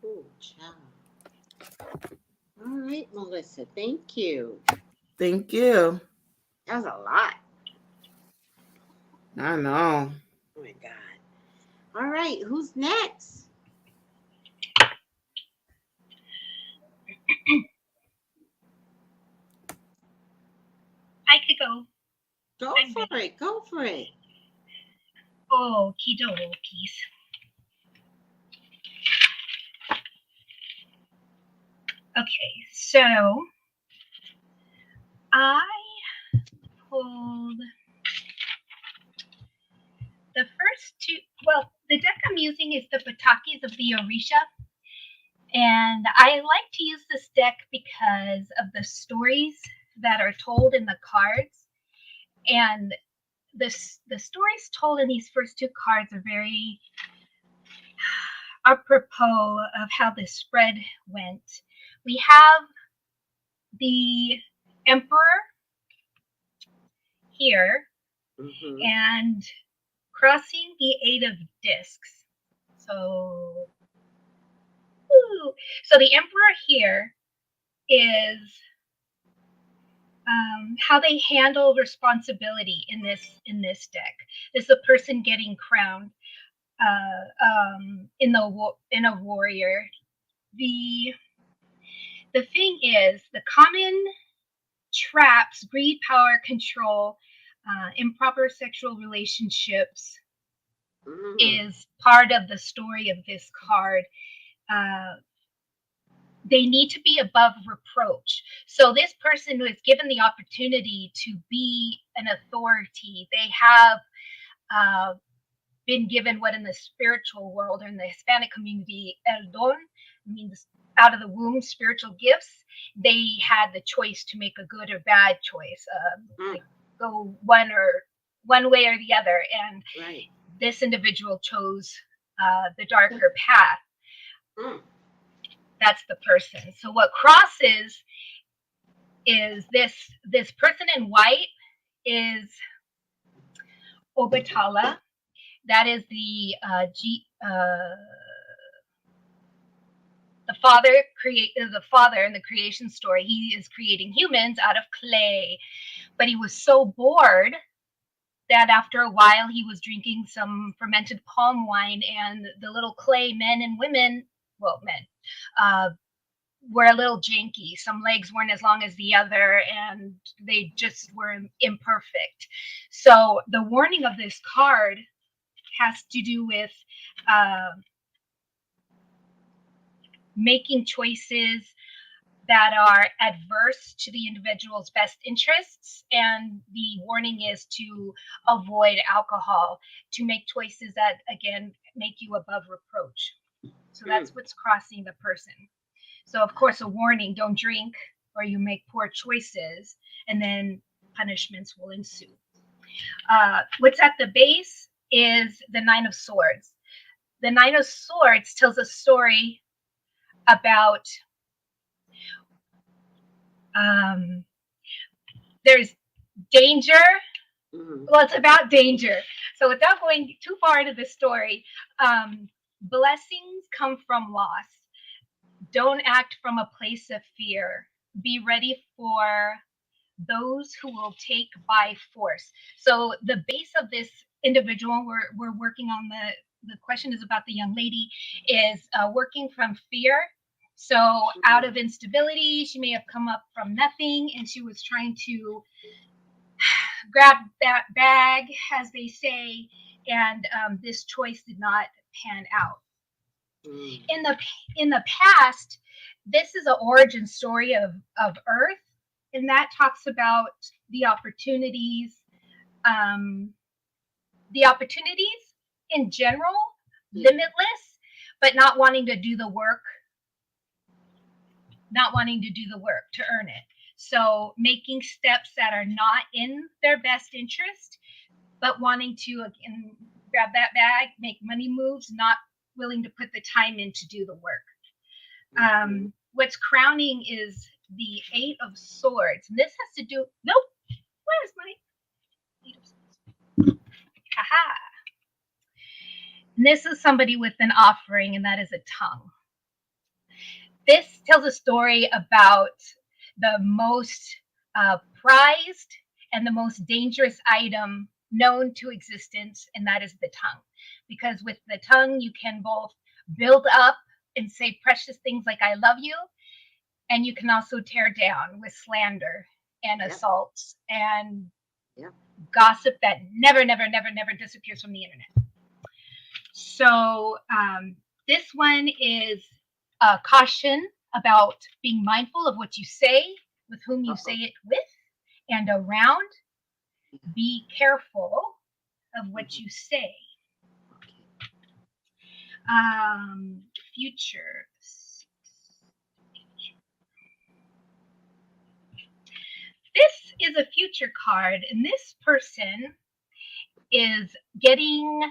Oh, child. All right, Melissa. Thank you. Thank you. That was a lot. I know. Oh my God. All right, who's next? I could go. Go for it. Go for it. Okie dokies. Okay, so I pulled the first two. Well, the deck I'm using is the Patakis of the Orisha. And I like to use this deck because of the stories that are told in the cards. And the stories told in these first two cards are very apropos of how this spread went. We have the Emperor here and crossing the 8 of discs. So the Emperor here is how they handle responsibility in this deck. This is a person getting crowned in a warrior. The thing is, the common traps, greed, power, control, improper sexual relationships is part of the story of this card. They need to be above reproach. So this person who is given the opportunity to be an authority, they have been given what in the spiritual world or in the Hispanic community, el don, means out of the womb, spiritual gifts. They had the choice to make a good or bad choice, like go one way or the other. And this individual chose the darker path. That's the person. So what crosses is this person in white is Obatala. That is the father in the creation story. He is creating humans out of clay, but he was so bored that after a while he was drinking some fermented palm wine, and the little clay men and women, well, men, were a little janky. Some legs weren't as long as the other, and they just were imperfect. So the warning of this card has to do with making choices that are adverse to the individual's best interests. And the warning is to avoid alcohol, to make choices that, again, make you above reproach. So that's what's crossing the person. So, of course, a warning, don't drink or you make poor choices, and then punishments will ensue. What's at the base is the 9 of Swords. The 9 of Swords tells a story about there's danger. Well, it's about danger. So without going too far into the story, blessings come from loss. Don't act from a place of fear. Be ready for those who will take by force. So the base of this individual we're working on, the question is about the young lady, is working from fear. So out of instability, she may have come up from nothing, and she was trying to grab that bag, as they say, and this choice did not pan out. In the past, this is an origin story of Earth, and that talks about the opportunities in general, limitless, but not wanting to do the work to earn it. So making steps that are not in their best interest, but wanting to, again, grab that bag, make money moves, not willing to put the time in to do the work. What's crowning is the 8 of Swords. And this has to do, nope, where's my 8 of Swords? Haha. And this is somebody with an offering, and that is a tongue. This tells a story about the most prized and the most dangerous item known to existence, and that is the tongue. Because with the tongue, you can both build up and say precious things like I love you, and you can also tear down with slander and assaults and gossip that never disappears from the internet. So this one is a caution about being mindful of what you say, with whom you say it with, and around. Be careful of what you say. Future. This is a future card, and this person is getting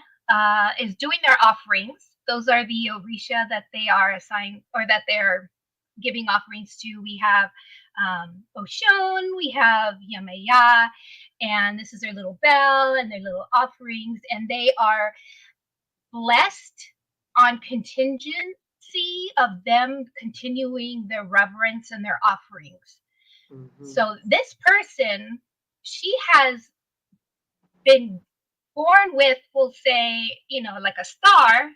is doing their offerings. Those are the Orisha that they are assigned, or that they're giving offerings to. We have OSHUN, we have YEMAYA, and this is their little bell and their little offerings, and they are blessed on contingency of them continuing their reverence and their offerings. So this person, she has been born with, we'll say, like a star,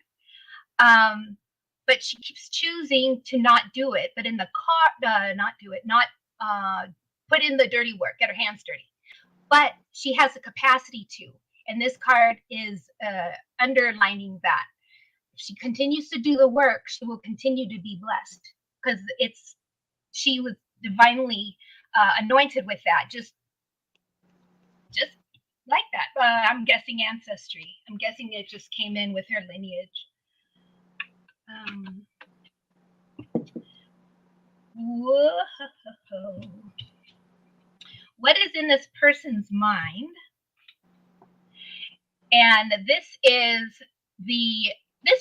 but she keeps choosing to not do it, but in the not put in the dirty work, get her hands dirty. But she has the capacity to, and this card is underlining that. If she continues to do the work, she will continue to be blessed, because she was divinely anointed with that, just like that. I'm guessing ancestry. I'm guessing it just came in with her lineage. What is in this person's mind? And this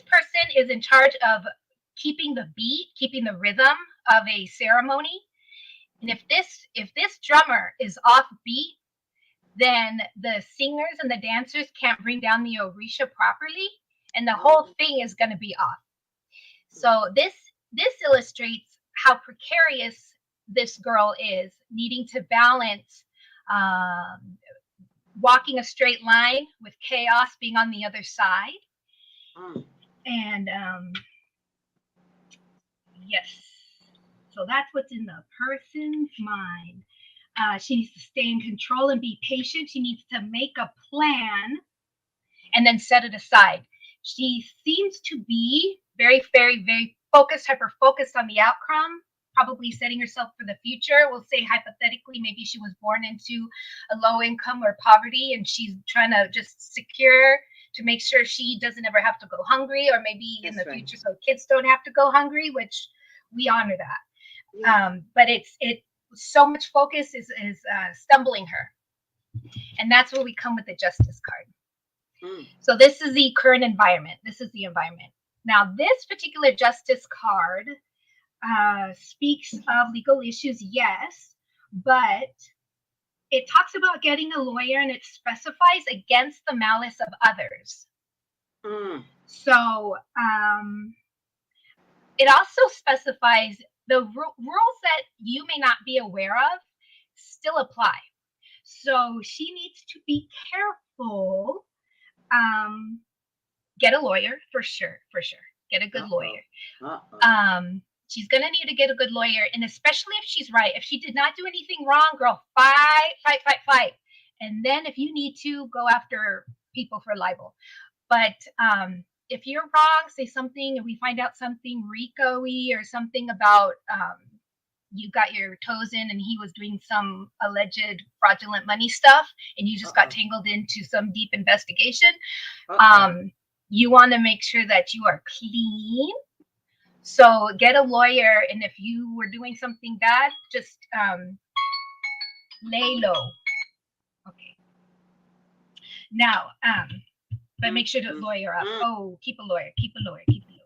person is in charge of keeping the beat, keeping the rhythm of a ceremony. And if this drummer is off beat, then the singers and the dancers can't bring down the Orisha properly, and the whole thing is going to be off. So this illustrates how precarious this girl is, needing to balance walking a straight line with chaos being on the other side. And yes, so that's what's in the person's mind. She needs to stay in control and be patient. She needs to make a plan and then set it aside. She seems to be very focused, hyper-focused on the outcome, probably setting herself for the future. We'll say hypothetically, maybe she was born into a low income or poverty, and she's trying to just secure to make sure she doesn't ever have to go hungry, or maybe in the future so kids don't have to go hungry, which we honor that. But so much focus is stumbling her. And that's where we come with the Justice card. So this is the current environment. This is the environment. Now, this particular Justice card speaks of legal issues, yes, but it talks about getting a lawyer, and it specifies against the malice of others. So it also specifies the rules that you may not be aware of still apply. So she needs to be careful. Get a lawyer for sure. Get a good lawyer. She's gonna need to get a good lawyer, and especially if she's right. If she did not do anything wrong, girl, fight. And then if you need to, go after people for libel. But if you're wrong, say something, and we find out something RICO-y or something about you got your toes in and he was doing some alleged fraudulent money stuff, and you just got tangled into some deep investigation, you want to make sure that you are clean. So get a lawyer, and if you were doing something bad, just lay low. Okay. Now, but make sure to lawyer up. Oh, keep a lawyer, keep a lawyer, keep a lawyer.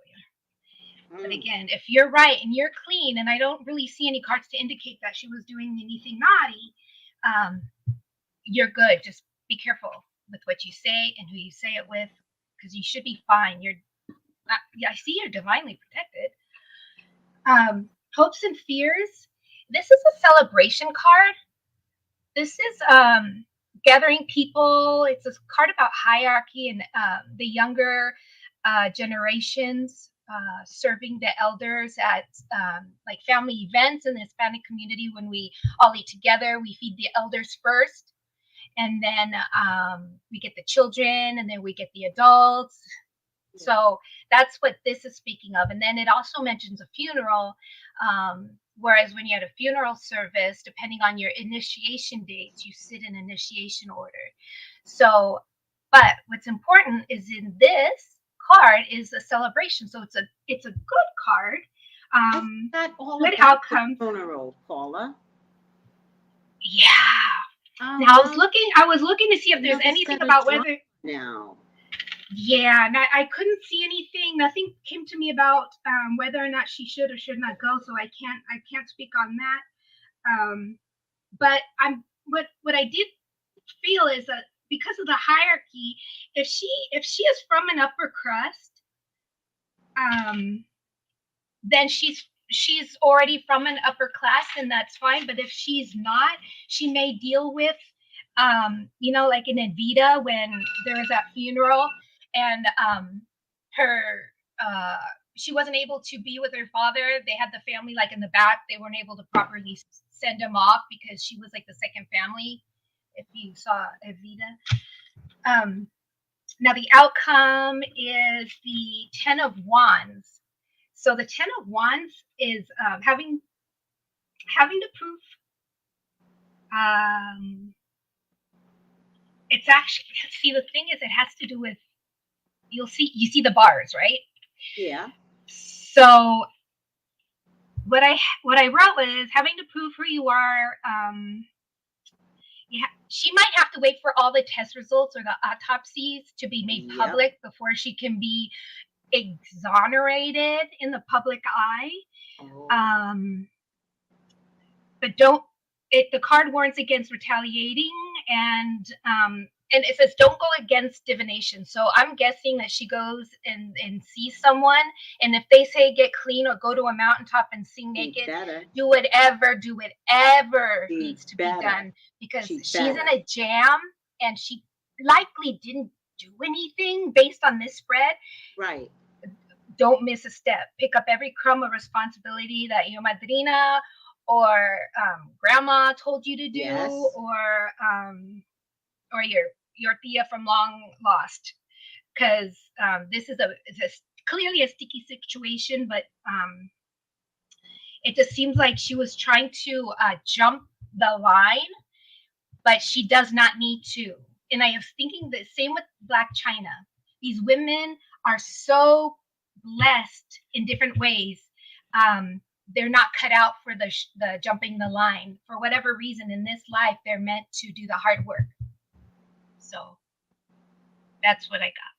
But again, if you're right and you're clean, and I don't really see any cards to indicate that she was doing anything naughty, you're good. Just be careful with what you say and who you say it with, because you should be fine. I see you're divinely protected. Hopes and fears. This is a celebration card. This is gathering people. It's a card about hierarchy and the younger generations serving the elders at like family events in the Hispanic community. When we all eat together, we feed the elders first, and then we get the children, and then we get the adults. So that's what this is speaking of. And then it also mentions a funeral, whereas when you had a funeral service, depending on your initiation dates, you sit in initiation order. So, but what's important is in this card is a celebration. So it's a good card. Good outcome. Funeral, Paula. Yeah. Now I was looking to see if there's anything about whether now. Yeah, and I couldn't see anything. Nothing came to me about whether or not she should or should not go. So I can't speak on that. But what I did feel is that because of the hierarchy, if she is from an upper crust, then she's already from an upper class, and that's fine. But if she's not, she may deal with like in Evita, when there was that funeral. And she wasn't able to be with her father. They had the family like in the back. They weren't able to properly send him off because she was like the second family. If you saw Evita. Now the outcome is the 10 of Wands. So the 10 of Wands is having to prove. It's actually, see, the thing is, it has to do with, you see the bars, right? Yeah. So what I wrote was having to prove who you are. She might have to wait for all the test results or the autopsies to be made public before she can be exonerated in the public eye. But the card warns against retaliating, and it says don't go against divination. So I'm guessing that she goes and sees someone, and if they say get clean or go to a mountaintop and sing naked, do whatever needs to be done, because she's in a jam and she likely didn't do anything based on this spread. Right. Don't miss a step. Pick up every crumb of responsibility that your madrina or grandma told you to do, or your tia from long lost, because this is clearly a sticky situation, but it just seems like she was trying to jump the line, but she does not need to. And I was thinking the same with Black China. These women are so blessed in different ways. They're not cut out for the jumping the line. For whatever reason in this life, they're meant to do the hard work. So that's what I got.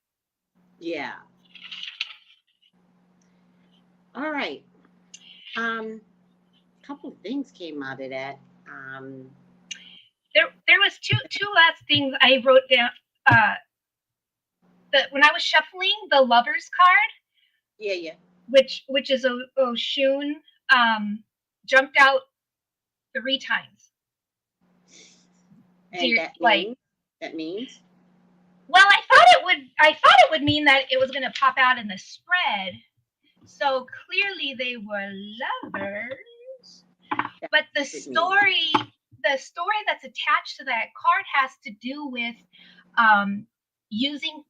Yeah. All right. A couple of things came out of that. There was two last things I wrote down. When I was shuffling the Lovers card. Yeah. Which is OSHUN, jumped out 3 times. And that means? Well, I thought it would mean that it was going to pop out in the spread. So clearly they were lovers. But the story the story that's attached to that card has to do with using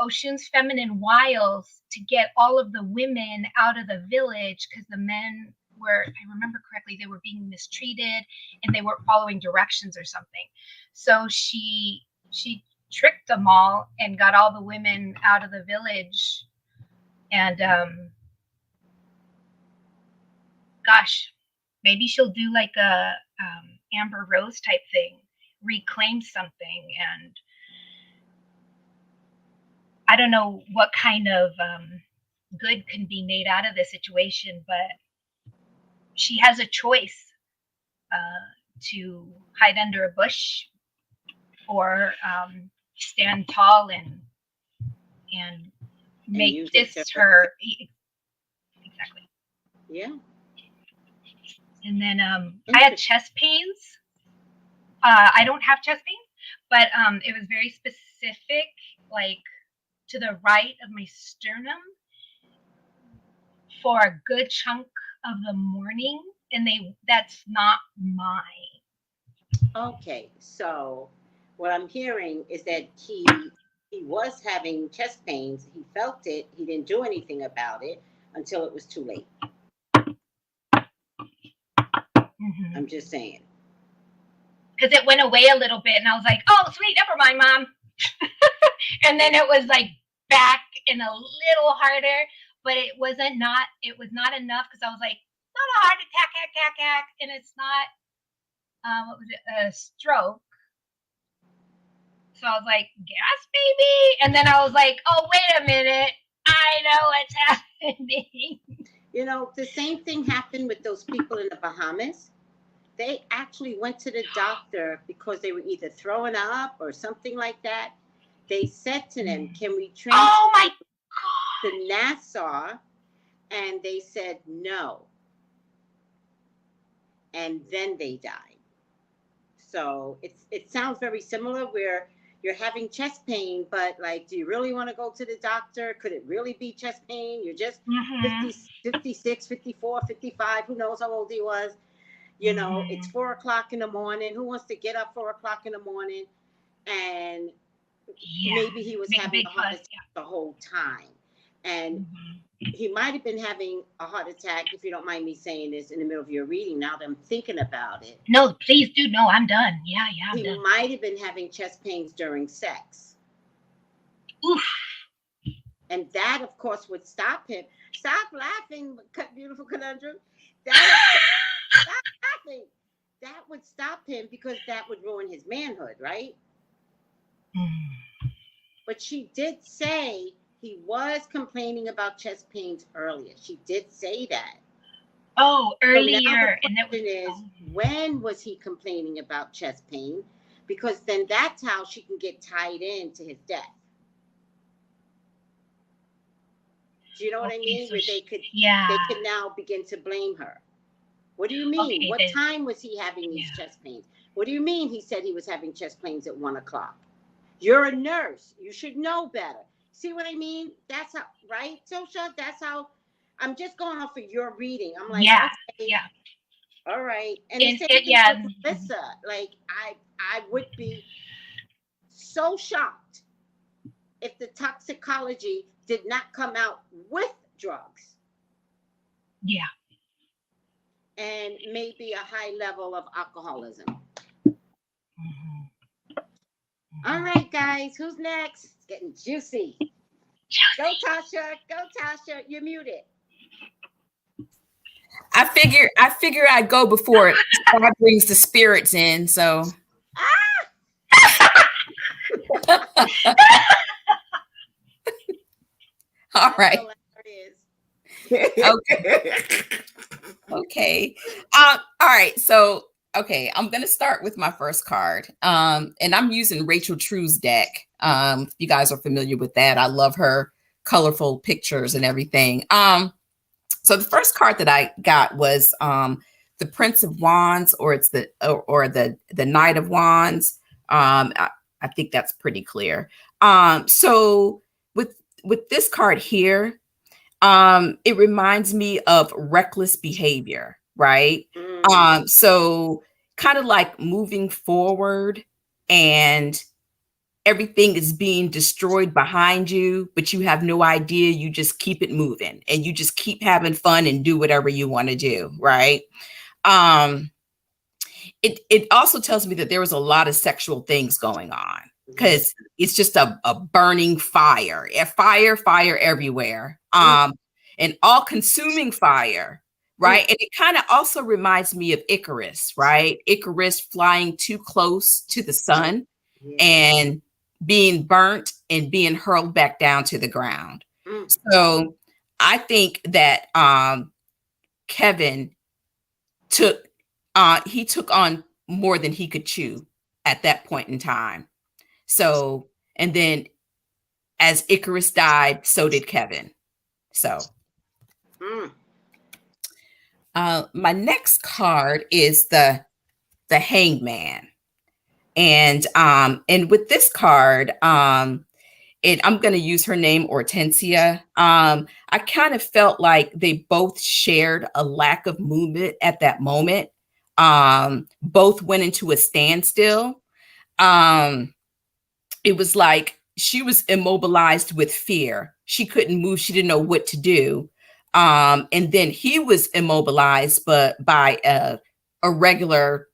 Oshun's feminine wiles to get all of the women out of the village, because the men were, if I remember correctly, they were being mistreated and they weren't following directions or something. So she tricked them all and got all the women out of the village. And gosh, maybe she'll do like a Amber Rose type thing, reclaim something. And I don't know what kind of good can be made out of this situation, but she has a choice to hide under a bush or stand tall and make this her. Exactly. Yeah. And then I had chest pains. I don't have chest pains, but it was very specific, like to the right of my sternum for a good chunk of the morning, and that's not mine. Okay, so what I'm hearing is that he was having chest pains. He felt it. He didn't do anything about it until it was too late. Mm-hmm. I'm just saying. Because it went away a little bit, and I was like, "Oh, sweet, never mind, Mom." And then it was like back and a little harder, but it was not enough, because I was like, "Not a heart attack, and it's not what was it, a stroke." So I was like, "Gas, baby," and then I was like, "Oh, wait a minute, I know what's happening." You know, the same thing happened with those people in the Bahamas. They actually went to the doctor because they were either throwing up or something like that. They said to them, "Can we transfer to Nassau?" And they said no. And then they died. So it sounds very similar, where you're having chest pain, but like, do you really want to go to the doctor? Could it really be chest pain? You're just 50, 56, 54, 55. Who knows how old he was? You know, it's 4 o'clock in the morning. Who wants to get up 4 o'clock in the morning? And maybe he was having a heart attack the whole time. And he might have been having a heart attack, if you don't mind me saying this, in the middle of your reading, now that I'm thinking about it. No, please do. No, I'm done. Yeah, I'm he done. might have been having chest pains during sex. Oof. And that, of course, would stop him. Stop laughing, beautiful conundrum. Stop laughing. That would stop him, because that would ruin his manhood, right? But she did say he was complaining about chest pains earlier. She did say that. Oh, earlier. So now the and that question is, when was he complaining about chest pain? Because then that's how she can get tied into his death. Do you know what I mean? So where they could now begin to blame her. What do you mean? Okay, what time was he having these chest pains? What do you mean he said he was having chest pains at 1 o'clock? You're a nurse. You should know better. See what I mean? That's how, right, Tosha? That's how, I'm just going off of your reading. I'm like, okay, all right. And the same thing with Melissa. Like, I would be so shocked if the toxicology did not come out with drugs. Yeah. And maybe a high level of alcoholism. All right, guys, who's next? It's getting juicy. Go, Tasha. Go, Tasha. You're muted. I figure I'd go before God brings the spirits in. So. All right. Okay. Okay. All right. So, okay, I'm gonna start with my first card. And I'm using Rachel True's deck. If you guys are familiar with that, I love her colorful pictures and everything. So the first card that I got was the Prince of Wands, or it's the Knight of Wands. I think that's pretty clear. So with this card here, it reminds me of reckless behavior, right? So kind of like moving forward and everything is being destroyed behind you, but you have no idea. You just keep it moving and you just keep having fun and do whatever you want to do, right? It also tells me that there was a lot of sexual things going on because it's just a burning fire, fire everywhere, an all-consuming fire, right? And it kind of also reminds me of Icarus, right? Icarus flying too close to the sun and being burnt and being hurled back down to the ground. So I think that Kevin took on more than he could chew at that point in time. So, and then as Icarus died, so did Kevin. So my next card is the Hangman. And with this card, and I'm going to use her name, Hortensia. I kind of felt like they both shared a lack of movement at that moment. Both went into a standstill. It was like she was immobilized with fear. She couldn't move. She didn't know what to do. And then he was immobilized, but by a regular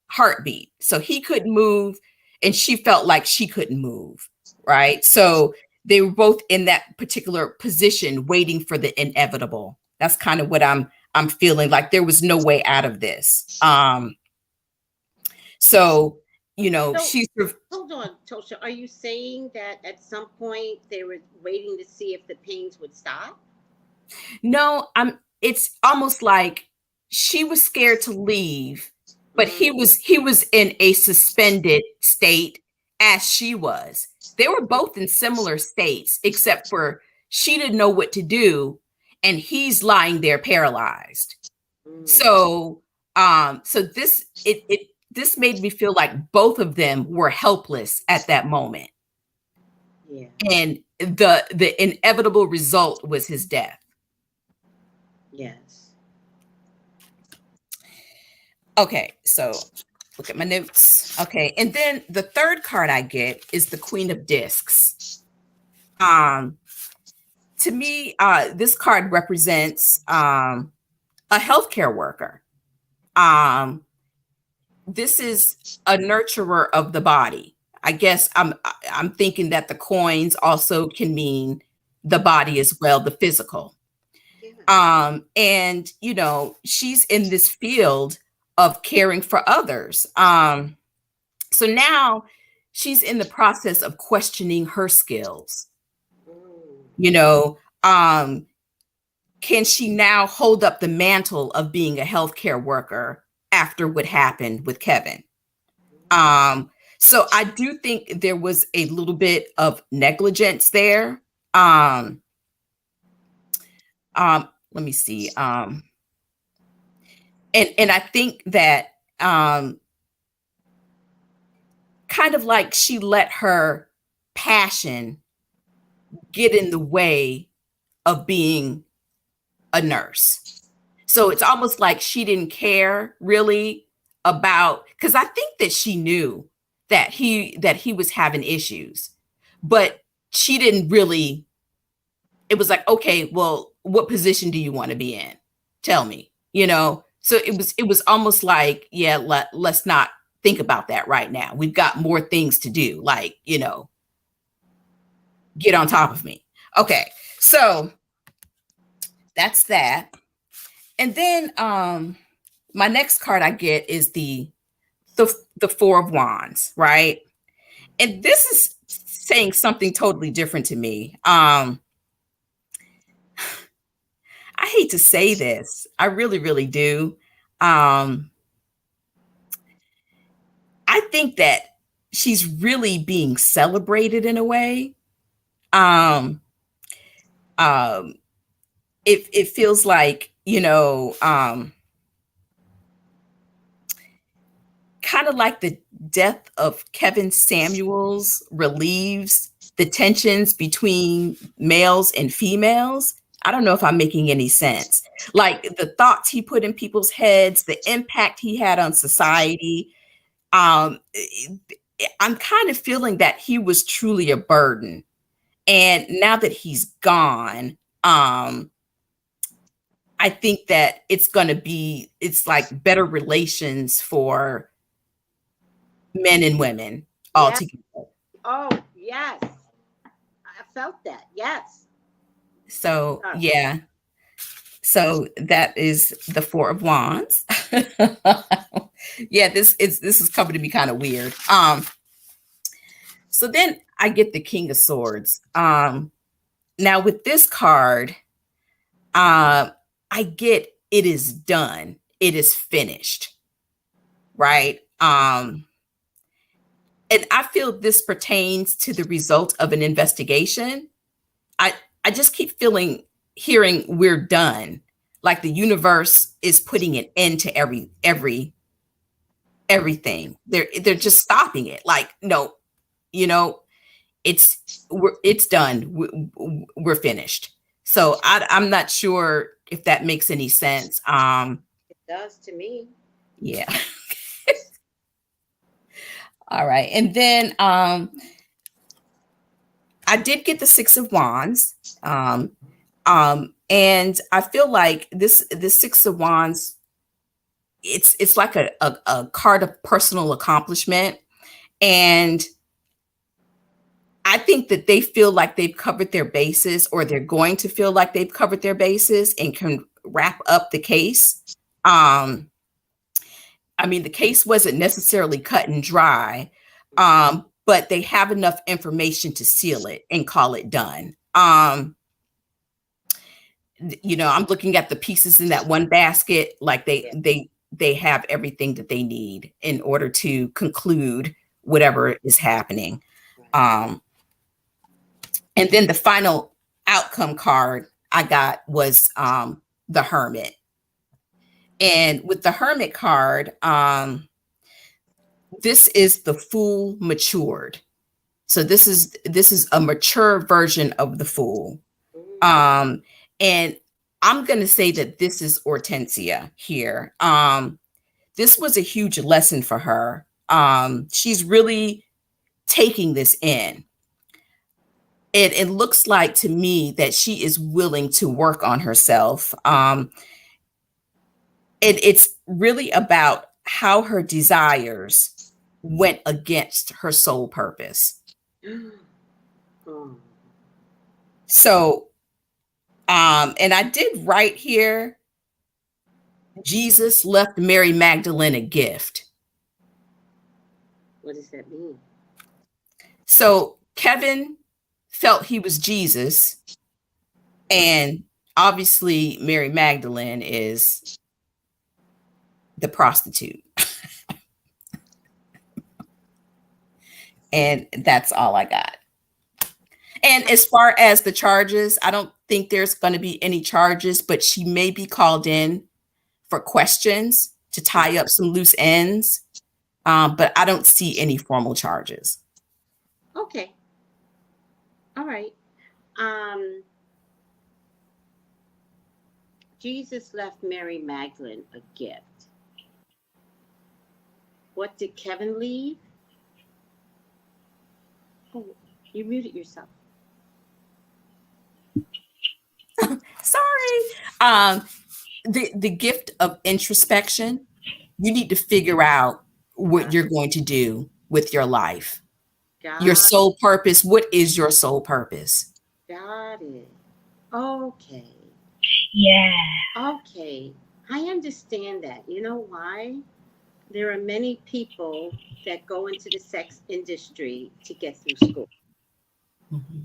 heartbeat. So he couldn't move and she felt like she couldn't move. Right. So they were both in that particular position, waiting for the inevitable. That's kind of what I'm feeling like. There was no way out of this. So, you know, she's. Hold on, Tosha. Are you saying that at some point they were waiting to see if the pains would stop? No, it's almost like she was scared to leave, but he was in a suspended state as she was. They were both in similar states, except for she didn't know what to do, and he's lying there paralyzed. So, this made me feel like both of them were helpless at that moment. Yeah. And the inevitable result was his death. Yes. Okay, so look at my notes. Okay, and then the third card I get is the Queen of Discs. To me, this card represents a healthcare worker. This is a nurturer of the body. I guess I'm thinking that the coins also can mean the body as well, the physical. And you know, she's in this field of caring for others. So now she's in the process of questioning her skills. You know, can she now hold up the mantle of being a healthcare worker after what happened with Kevin? So I do think there was a little bit of negligence there. Let me see. And I think that kind of like she let her passion get in the way of being a nurse. So it's almost like she didn't care really about, because I think that she knew that he was having issues, but she didn't really. It was like, okay, well, what position do you want to be in? Tell me, you know? So it was almost like, yeah, let's not think about that right now. We've got more things to do. Like, you know, get on top of me. Okay. So that's that. And then my next card I get is the Four of Wands, right? And this is saying something totally different to me. I hate to say this. I really, really do. I think that she's really being celebrated in a way. It feels like, you know, kind of like the death of Kevin Samuels relieves the tensions between males and females. I don't know if I'm making any sense. Like the thoughts he put in people's heads, the impact he had on society. I'm kind of feeling that he was truly a burden. And now that he's gone, I think that it's like better relations for men and women all together. Oh, yes. I felt that. Yes. So, yeah. So that is the Four of Wands. Yeah, this is coming to be kind of weird. So then I get the King of Swords. Now with this card, I get it is done. It is finished. Right? And I feel this pertains to the result of an investigation. I just keep hearing we're done. Like the universe is putting an end to everything. They're just stopping it. Like, no, it's done. We're finished. So I'm not sure if that makes any sense. It does to me. Yeah. All right. And then I did get the Six of Wands. And I feel like the Six of Wands, it's like a card of personal accomplishment. And I think that they feel like they've covered their bases, or they're going to feel like they've covered their bases and can wrap up the case. I mean, the case wasn't necessarily cut and dry, but they have enough information to seal it and call it done. I'm looking at the pieces in that one basket, like they have everything that they need in order to conclude whatever is happening. And then the final outcome card I got was the Hermit. And with the Hermit card, this is the Fool matured. So this is a mature version of the Fool. And I'm going to say that this is Hortensia here. This was a huge lesson for her. She's really taking this in. It looks like to me that she is willing to work on herself. It's really about how her desires went against her soul purpose. So, and I did write here, Jesus left Mary Magdalene a gift. What does that mean? So Kevin felt he was Jesus, and obviously Mary Magdalene is the prostitute. And that's all I got. And as far as the charges, I don't think there's going to be any charges, but she may be called in for questions to tie up some loose ends. But I don't see any formal charges. Okay. All right. Jesus left Mary Magdalene a gift. What did Kevin leave? Oh, you muted yourself. Sorry. The gift of introspection. You need to figure out what you're going to do with your life. Your soul purpose. What is your soul purpose? Got it. Okay. Yeah. Okay. I understand that. You know why? There are many people that go into the sex industry to get through school. Mm-hmm.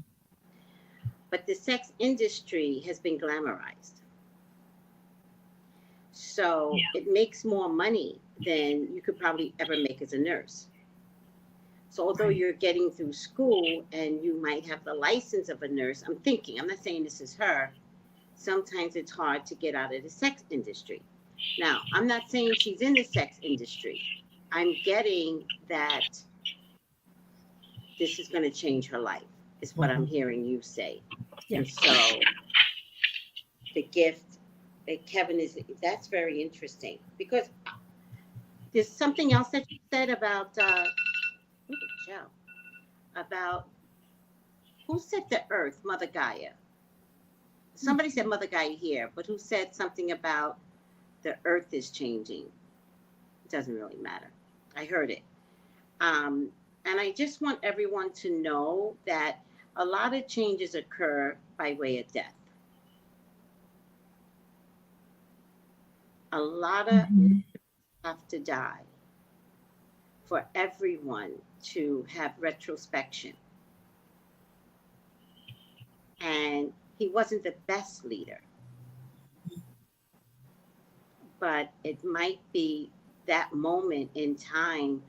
But the sex industry has been glamorized. So it makes more money than you could probably ever make as a nurse. So although you're getting through school and you might have the license of a nurse, I'm not saying this is her, sometimes it's hard to get out of the sex industry. Now, I'm not saying she's in the sex industry. I'm getting that this is going to change her life, is what I'm hearing you say. And so the gift that Kevin is. That's very interesting because there's something else that you said about Joe, about who said the Earth, Mother Gaia. Somebody said Mother Gaia here, but who said something about the Earth is changing? It doesn't really matter. I heard it. And I just want everyone to know that a lot of changes occur by way of death. A lot of have to die for everyone to have retrospection. And he wasn't the best leader, but it might be that moment in time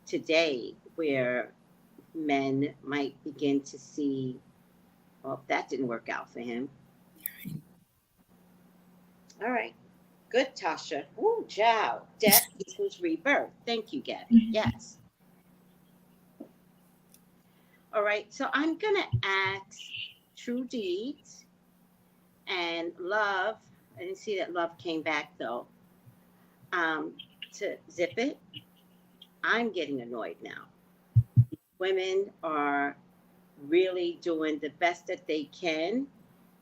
today where men might begin to see, well, that didn't work out for him. All right. Good, Tasha. Ooh, Jow. Death equals rebirth. Thank you, Gabby. Yes. All right. So I'm going to ask True Deeds and Love. I didn't see that Love came back, though. To zip it. I'm getting annoyed now. Women are really doing the best that they can,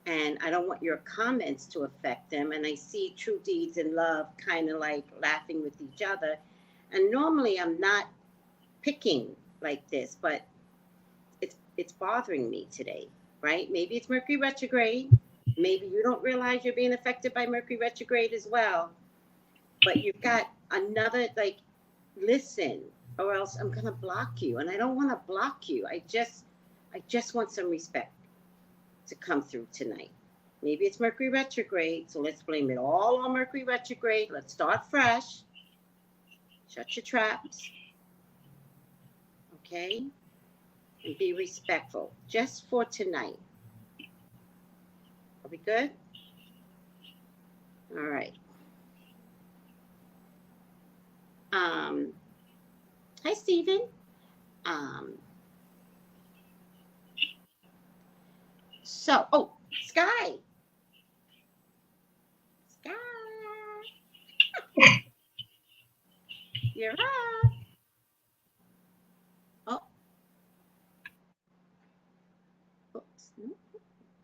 and I don't want your comments to affect them. And I see True Deeds and Love kind of like laughing with each other. And normally I'm not picking like this, but it's bothering me today, right? Maybe it's Mercury retrograde. Maybe you don't realize you're being affected by Mercury retrograde as well. But you've got another, like, listen, or else I'm gonna block you. And I don't want to block you. I just want some respect to come through tonight. Maybe it's Mercury retrograde, so let's blame it all on Mercury retrograde. Let's start fresh. Shut your traps. Okay? And be respectful just for tonight. Are we good? All right. Hi, Stephen. So, oh, Sky. Sky. You're up. Oh. Oops.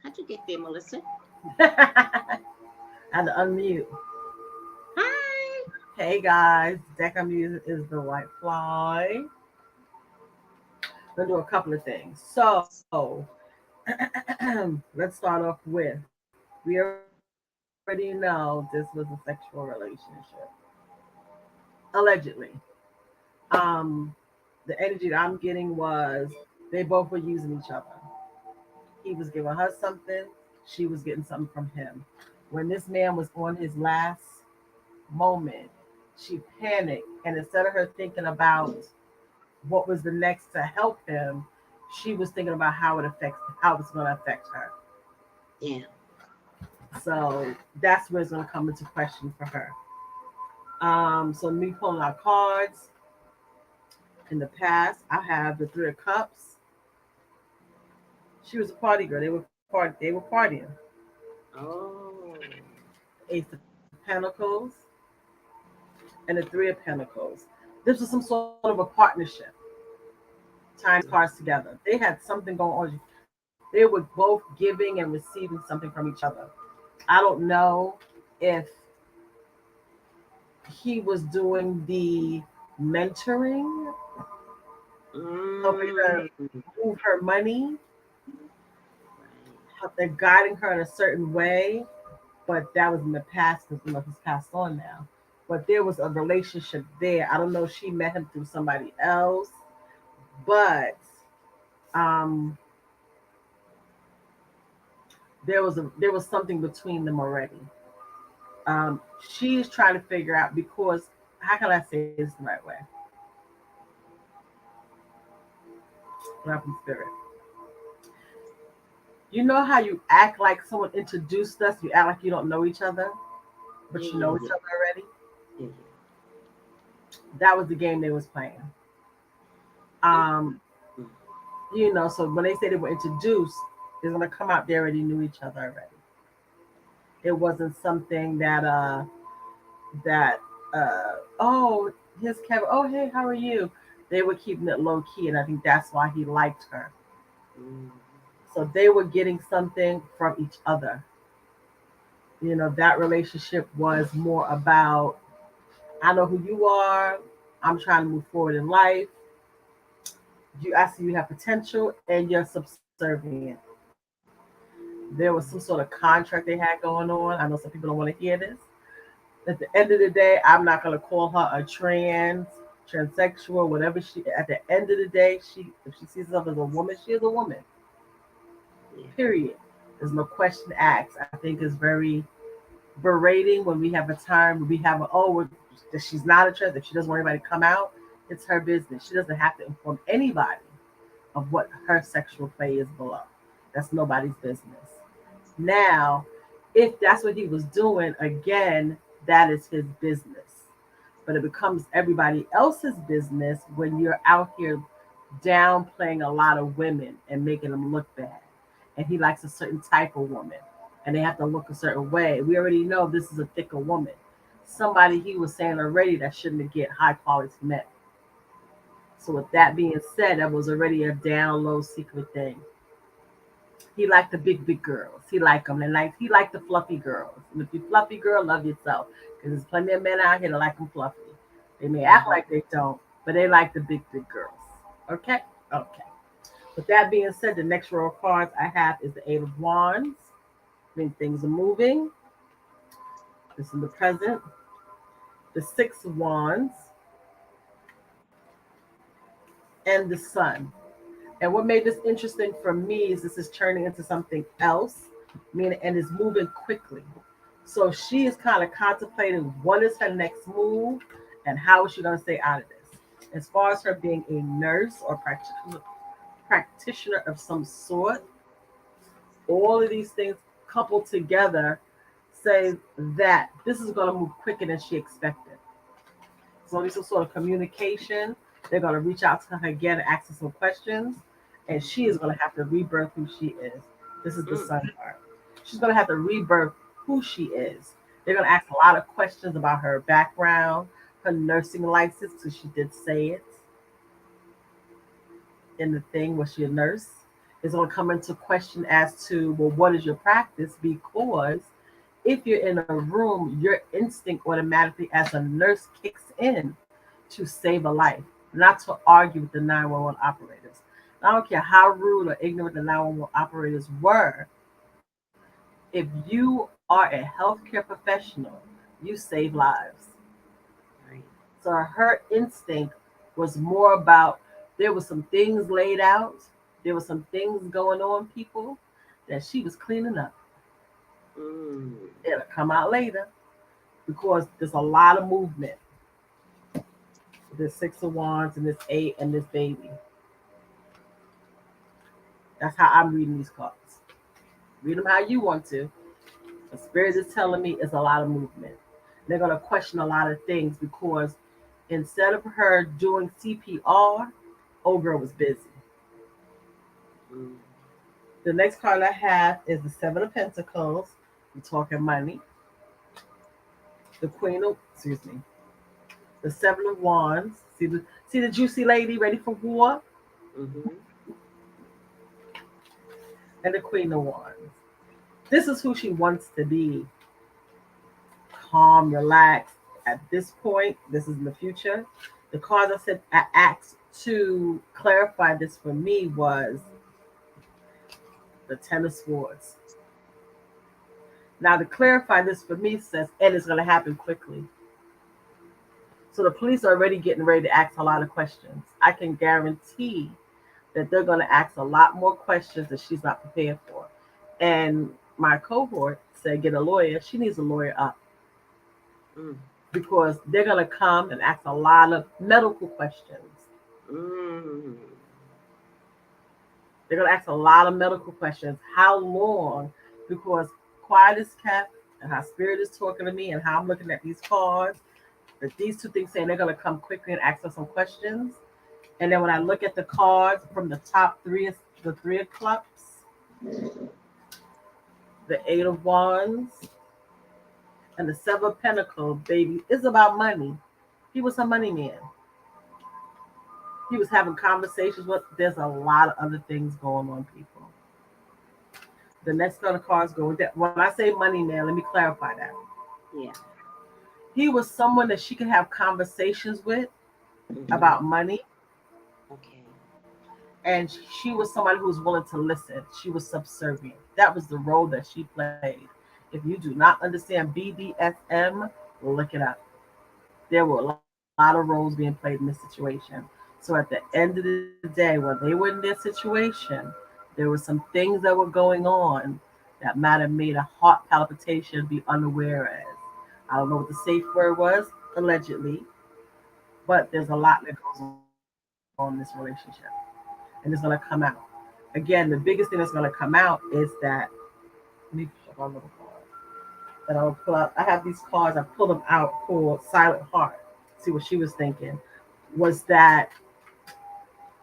How'd you get there, Melissa? I had to unmute. Hi. Hey guys, deck I'm using is the White Fly. We're gonna do a couple of things. So let's start off with, we already know this was a sexual relationship. Allegedly. The energy that I'm getting was they both were using each other. He was giving her something, she was getting something from him. When this man was on his last moment, she panicked, and instead of her thinking about what was the next to help him, she was thinking about how it's going to affect her. Yeah. So that's where it's going to come into question for her. So me pulling out cards. In the past, I have the Three of Cups. She was a party girl. They were partying. Oh. Ace of Pentacles and the Three of Pentacles. This was some sort of a partnership. Tying cards together. They had something going on. They were both giving and receiving something from each other. I don't know if he was doing the mentoring, helping her move her money, they're guiding her in a certain way, but that was in the past because he's passed on now. But there was a relationship there. I don't know if she met him through somebody else, but there was something between them already. She's trying to figure out, because how can I say this the right way? Love and spirit. You know how you act like someone introduced us? You act like you don't know each other, but you know each other already? That was the game they was playing. You know, so when they say they were introduced, they're gonna come out, they already knew each other already. It wasn't something that oh, here's Kevin. Oh, hey, how are you? They were keeping it low key, and I think that's why he liked her. So they were getting something from each other. You know, that relationship was more about, I know who you are. I'm trying to move forward in life. I see you have potential, and you're subservient. There was some sort of contract they had going on. I know some people don't want to hear this. At the end of the day, I'm not going to call her a transsexual, whatever she. At the end of the day, if she sees herself as a woman, she is a woman. Period. There's no question asked. I think it's very berating when we have a time where we have that she's not a trans. If she doesn't want anybody to come out, it's her business. She doesn't have to inform anybody of what her sexual play is below. That's nobody's business. Now, if that's what he was doing, again, that is his business. But it becomes everybody else's business when you're out here downplaying a lot of women and making them look bad. And he likes a certain type of woman, and they have to look a certain way. We already know this is a thicker woman. Somebody he was saying already that shouldn't get high quality men. So with that being said, that was already a down low secret thing. He liked the big girls. He liked them, and he liked the fluffy girls. And if you're fluffy girl, love yourself, because there's plenty of men out here that like them fluffy. They may act like they don't, but they like the big girls. Okay. With that being said, the next row of cards I have is the Eight of Wands. I mean, things are moving. This is the present. The Six of Wands. And the Sun. And what made this interesting for me is this is turning into something else, meaning, and is moving quickly. So she is kind of contemplating what is her next move and how is she going to stay out of this. As far as her being a nurse or practitioner of some sort, all of these things coupled together say that this is going to move quicker than she expected. So there's some sort of communication. They're going to reach out to her again and ask her some questions, and she is going to have to rebirth who she is. This is the Sun part. She's going to have to rebirth who she is. They're going to ask a lot of questions about her background, her nursing license, because she did say it in the thing. Was she a nurse? It's going to come into question as to, well, what is your practice? Because if you're in a room, your instinct automatically as a nurse kicks in to save a life, not to argue with the 911 operators. I don't care how rude or ignorant the 911 operators were. If you are a healthcare professional, you save lives. Right. So her instinct was more about, there were some things laid out, there were some things going on, people, that she was cleaning up. It'll come out later because there's a lot of movement. This Six of Wands and this Eight and this baby. That's how I'm reading these cards. Read them how you want to. The Spirit is telling me it's a lot of movement. They're going to question a lot of things because instead of her doing CPR, old girl was busy. The next card I have is the Seven of Pentacles. We're talking money. The Seven of Wands. See the juicy lady ready for war? And the Queen of Wands. This is who she wants to be. Calm, relaxed. At this point, this is in the future. The cards I asked to clarify this for me was the Ten of Swords. Now, to clarify this for me says, and it's going to happen quickly. So the police are already getting ready to ask a lot of questions. I can guarantee that they're going to ask a lot more questions that she's not prepared for. And my cohort said, get a lawyer. She needs a lawyer up. Because they're going to come and ask a lot of medical questions. They're going to ask a lot of medical questions. How long? Because quiet is kept, and how Spirit is talking to me, and how I'm looking at these cards, that these two things saying they're going to come quickly and ask us some questions. And then when I look at the cards from the top three, the Three of Cups, the Eight of Wands, And the Seven of Pentacles, baby, is about money. He was a money man. He was having conversations with. There's a lot of other things going on, people. The next kind of cards go with that. When I say money man, let me clarify that. Yeah. He was someone that she could have conversations with about money. Okay. And she was somebody who was willing to listen. She was subservient. That was the role that she played. If you do not understand BDSM, look it up. There were a lot of roles being played in this situation. So at the end of the day, when they were in their situation, there were some things that were going on that might have made a heart palpitation be unaware as. I don't know what the safe word was, allegedly, but there's a lot that goes on in this relationship. And it's going to come out. Again, the biggest thing that's going to come out is that, let me check my little card that I'll pull out. I have these cards, I pulled them out for Silent Heart. See what she was thinking. Was that,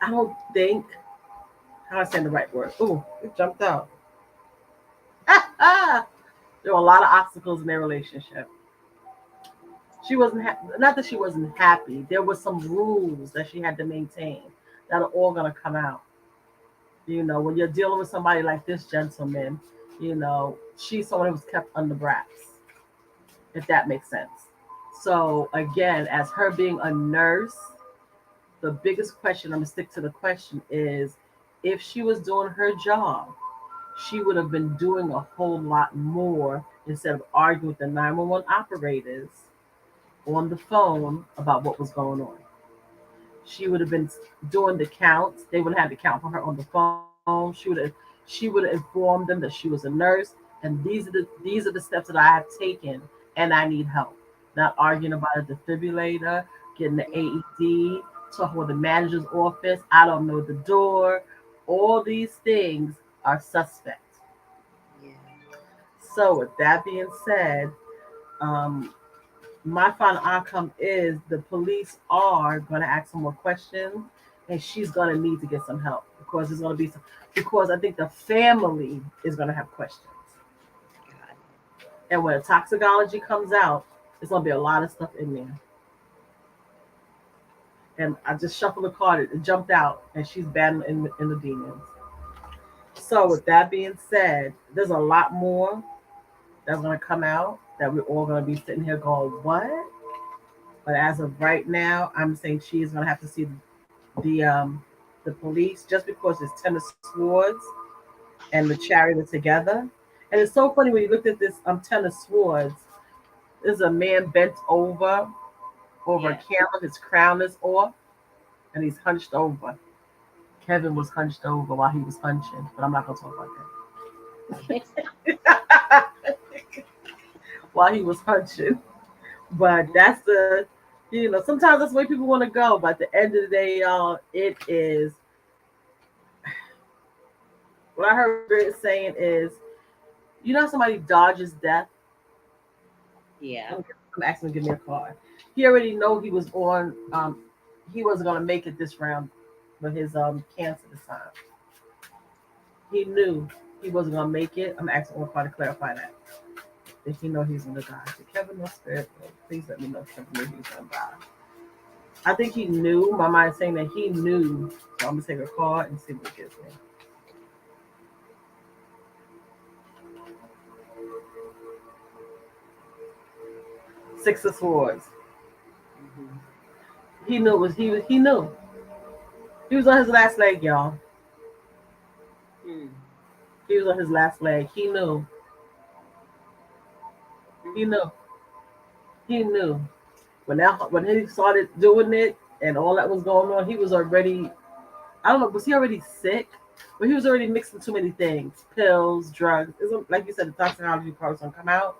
I don't think, how do I say the right word? Ooh, it jumped out. There were a lot of obstacles in their relationship. She wasn't not that she wasn't happy. There were some rules that she had to maintain that are all going to come out. You know, when you're dealing with somebody like this gentleman, you know, she's someone who was kept under wraps, if that makes sense. So again, as her being a nurse, the biggest question, I'm going to stick to the question, is if she was doing her job, she would have been doing a whole lot more instead of arguing with the 911 operators on the phone about what was going on. She would have been doing the counts. They would have had to count for her on the phone. She would have informed them that she was a nurse, and these are the steps that I have taken, and I need help. Not arguing about a defibrillator, getting the AED, talking with the manager's office. I don't know the door. All these things are suspect. Yeah. So with that being said, my final outcome is the police are going to ask some more questions, and she's going to need to get some help because there's going to be some. Because I think the family is going to have questions, and when the toxicology comes out, there's going to be a lot of stuff in there. And I just shuffled the card; it jumped out, and she's battling in the demons. So with that being said, there's a lot more that's going to come out that we're all going to be sitting here going, what? But as of right now, I'm saying she's going to have to see the police just because it's Ten of Swords and the Chariot are together. And it's so funny when you looked at this Ten of Swords, there's a man bent over a camel, his crown is off, and he's hunched over. Kevin was hunched over while he was hunching, but I'm not going to talk about that. While he was hunching. But that's the, you know, sometimes that's the way people want to go. But at the end of the day, y'all, it is, what I heard it saying is, you know, somebody dodges death. Yeah. I'm asking him to give me a card. He already know he was on. He wasn't gonna make it this round with his cancer this time. He knew he wasn't gonna make it. I'm asking him to clarify that. If he know he's gonna die, did Kevin know spirit? Please let me know if Kevin knew he was gonna die. I think he knew. My mind saying that he knew. So I'm gonna take a card and see what it gives me. Six of Swords. Mm-hmm. He knew he knew. He was on his last leg, y'all. He was on his last leg. He knew. He knew. He knew. When he started doing it and all that was going on, he was already, I don't know, was he already sick? But he was already mixing too many things. Pills, drugs. Like you said, the toxicology part is gonna come out.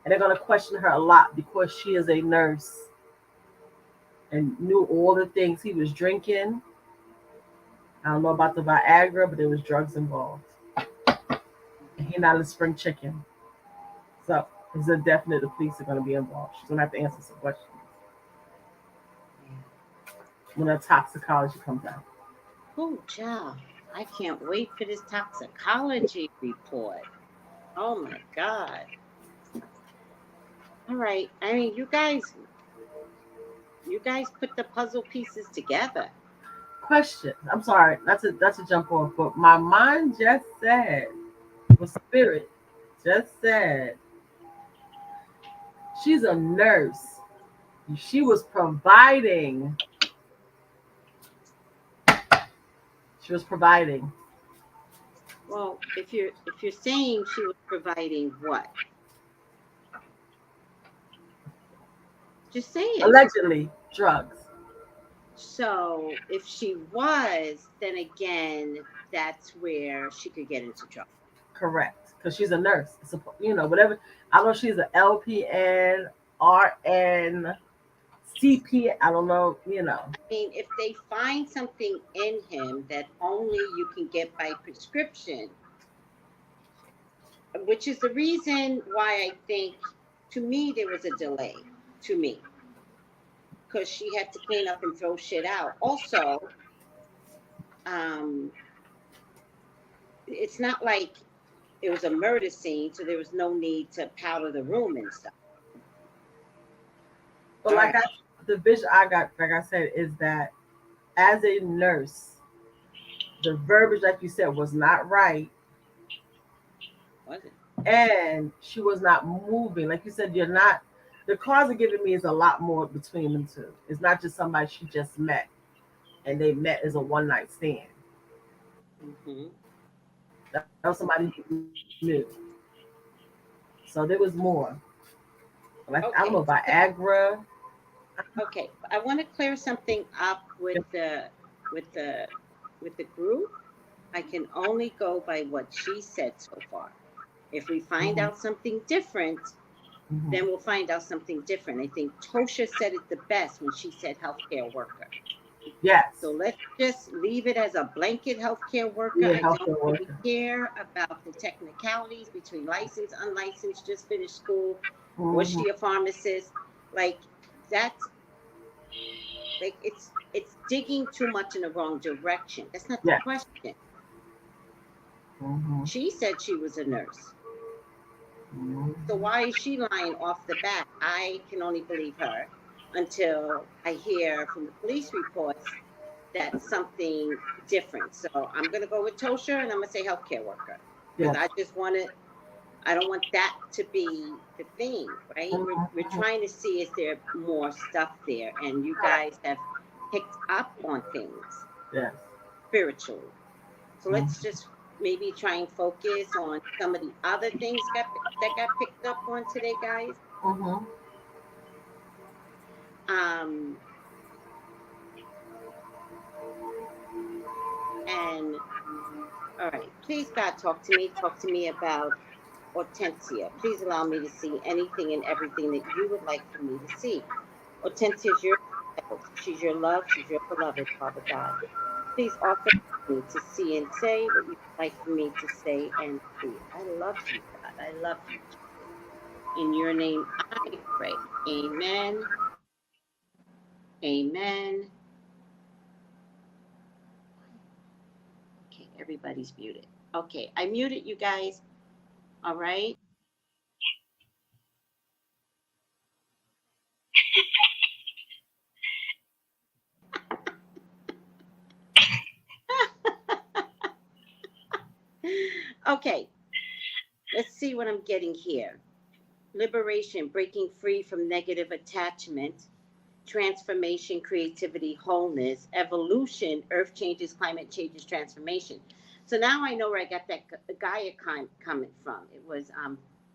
And they're gonna question her a lot because she is a nurse and knew all the things he was drinking. I don't know about the Viagra, but there was drugs involved. And he's not a spring chicken. So it's a definite the police are going to be involved. She's going to have to answer some questions when the toxicology comes out. Oh, child. I can't wait for this toxicology report. Oh, my God. All right. I mean, you guys put the puzzle pieces together. Question. I'm sorry. That's a jump off, but my mind just said, well, spirit just said, she's a nurse. She was providing. She was providing. Well, if you're saying she was providing what? Just say it. Allegedly, drugs. So if she was, then again, that's where she could get into trouble. Correct. Because she's a nurse. It's a, whatever. I don't know if she's an LPN, RN, CP. I don't know, I mean, if they find something in him that only you can get by prescription, which is the reason why I think, to me, there was a delay. To me. Because she had to clean up and throw shit out. Also, it's not like it was a murder scene, so there was no need to powder the room and stuff. But the vision I got, like I said, is that as a nurse, the verbiage, like you said, was not right. Was it? And she was not moving. Like you said, you're not. The cards are giving me is a lot more between them two. It's not just somebody she just met, and they met as a one night stand. Mm-hmm. That was somebody who knew. So there was more. Like Okay. I don't know, Viagra. Okay, I want to clear something up with the group. I can only go by what she said so far. If we find out something different, then we'll find out something different. I think Tosha said it the best when she said healthcare worker. Yes. So let's just leave it as a blanket healthcare worker. Yeah, I don't really care about the technicalities between licensed, unlicensed, just finished school. Was she a pharmacist? Like that's like it's digging too much in the wrong direction. That's not the question. She said she was a nurse. So why is she lying off the bat? I can only believe her until I hear from the police reports that something different. So I'm going to go with Tosha and I'm going to say healthcare worker. Because I just I don't want that to be the thing, right? We're trying to see is there more stuff there. And you guys have picked up on things spiritually. So let's just maybe try and focus on some of the other things that got picked up on today, guys. And all right, please God, talk to me about Hortensia. Please allow me to see anything and everything that you would like for me to see. Hortensia is your child. She's your love. She's your beloved, Father God. Please offer me to see and say what you would like for me to say and see. I love you, God. I love you. In your name, I pray. Amen. Amen. Okay, everybody's muted. Okay, I muted you guys. All right. Okay, let's see what I'm getting here. Liberation, breaking free from negative attachment, transformation, creativity, wholeness, evolution, earth changes, climate changes, transformation. So now I know where I got that Gaia comment from. It was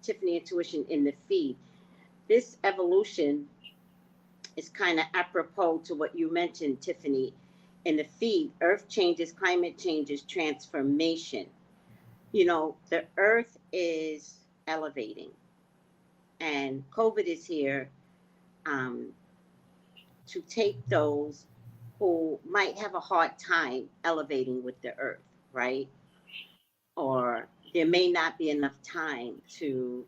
Tiffany Intuition in the feed. This evolution is kind of apropos to what you mentioned, Tiffany, in the feed. Earth changes, climate changes, transformation. You know, the earth is elevating and COVID is here to take those who might have a hard time elevating with the earth, right? Or there may not be enough time to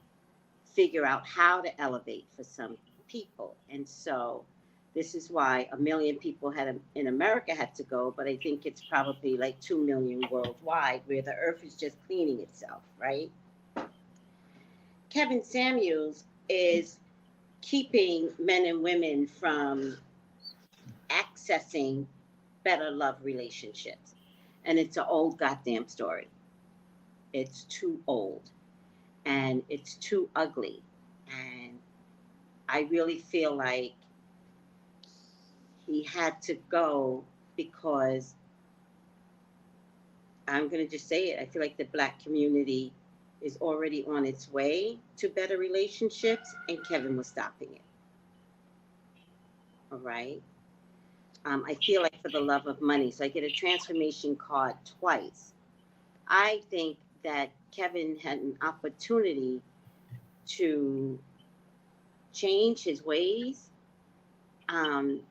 figure out how to elevate for some people. And so this is why 1 million people in America had to go, but I think it's probably like 2 million worldwide where the earth is just cleaning itself, right? Kevin Samuels is keeping men and women from accessing better love relationships. And it's an old goddamn story. It's too old and it's too ugly. And I really feel like he had to go because I'm going to just say it. I feel like the Black community is already on its way to better relationships, and Kevin was stopping it. All right. I feel like for the love of money. So I get a transformation card twice. I think that Kevin had an opportunity to change his ways,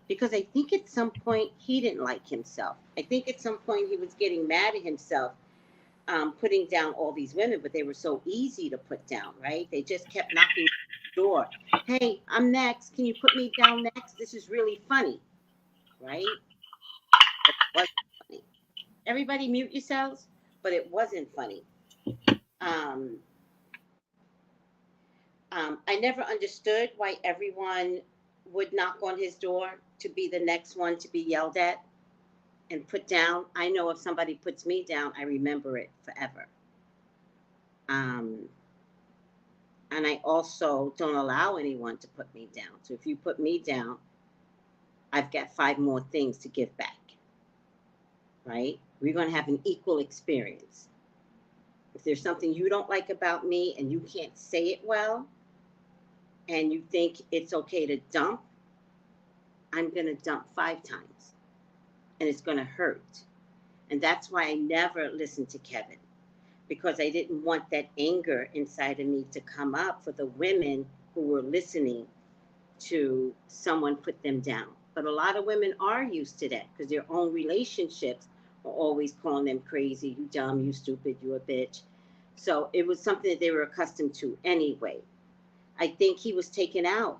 because I think at some point he didn't like himself. I think at some point he was getting mad at himself, putting down all these women, but they were so easy to put down, right? They just kept knocking on the door. Hey, I'm next. Can you put me down next? This is really funny, right? But it wasn't funny. Everybody mute yourselves, but it wasn't funny. I never understood why everyone would knock on his door to be the next one to be yelled at and put down. I know if somebody puts me down, I remember it forever. And I also don't allow anyone to put me down. So if you put me down, I've got 5 more things to give back, right? We're going to have an equal experience. If there's something you don't like about me and you can't say it well, and you think it's okay to dump, I'm going to dump 5 times. And it's going to hurt. And that's why I never listened to Kevin, because I didn't want that anger inside of me to come up for the women who were listening to someone put them down. But a lot of women are used to that because their own relationships are always calling them crazy, you dumb, you stupid, you a bitch. So it was something that they were accustomed to anyway. I think he was taken out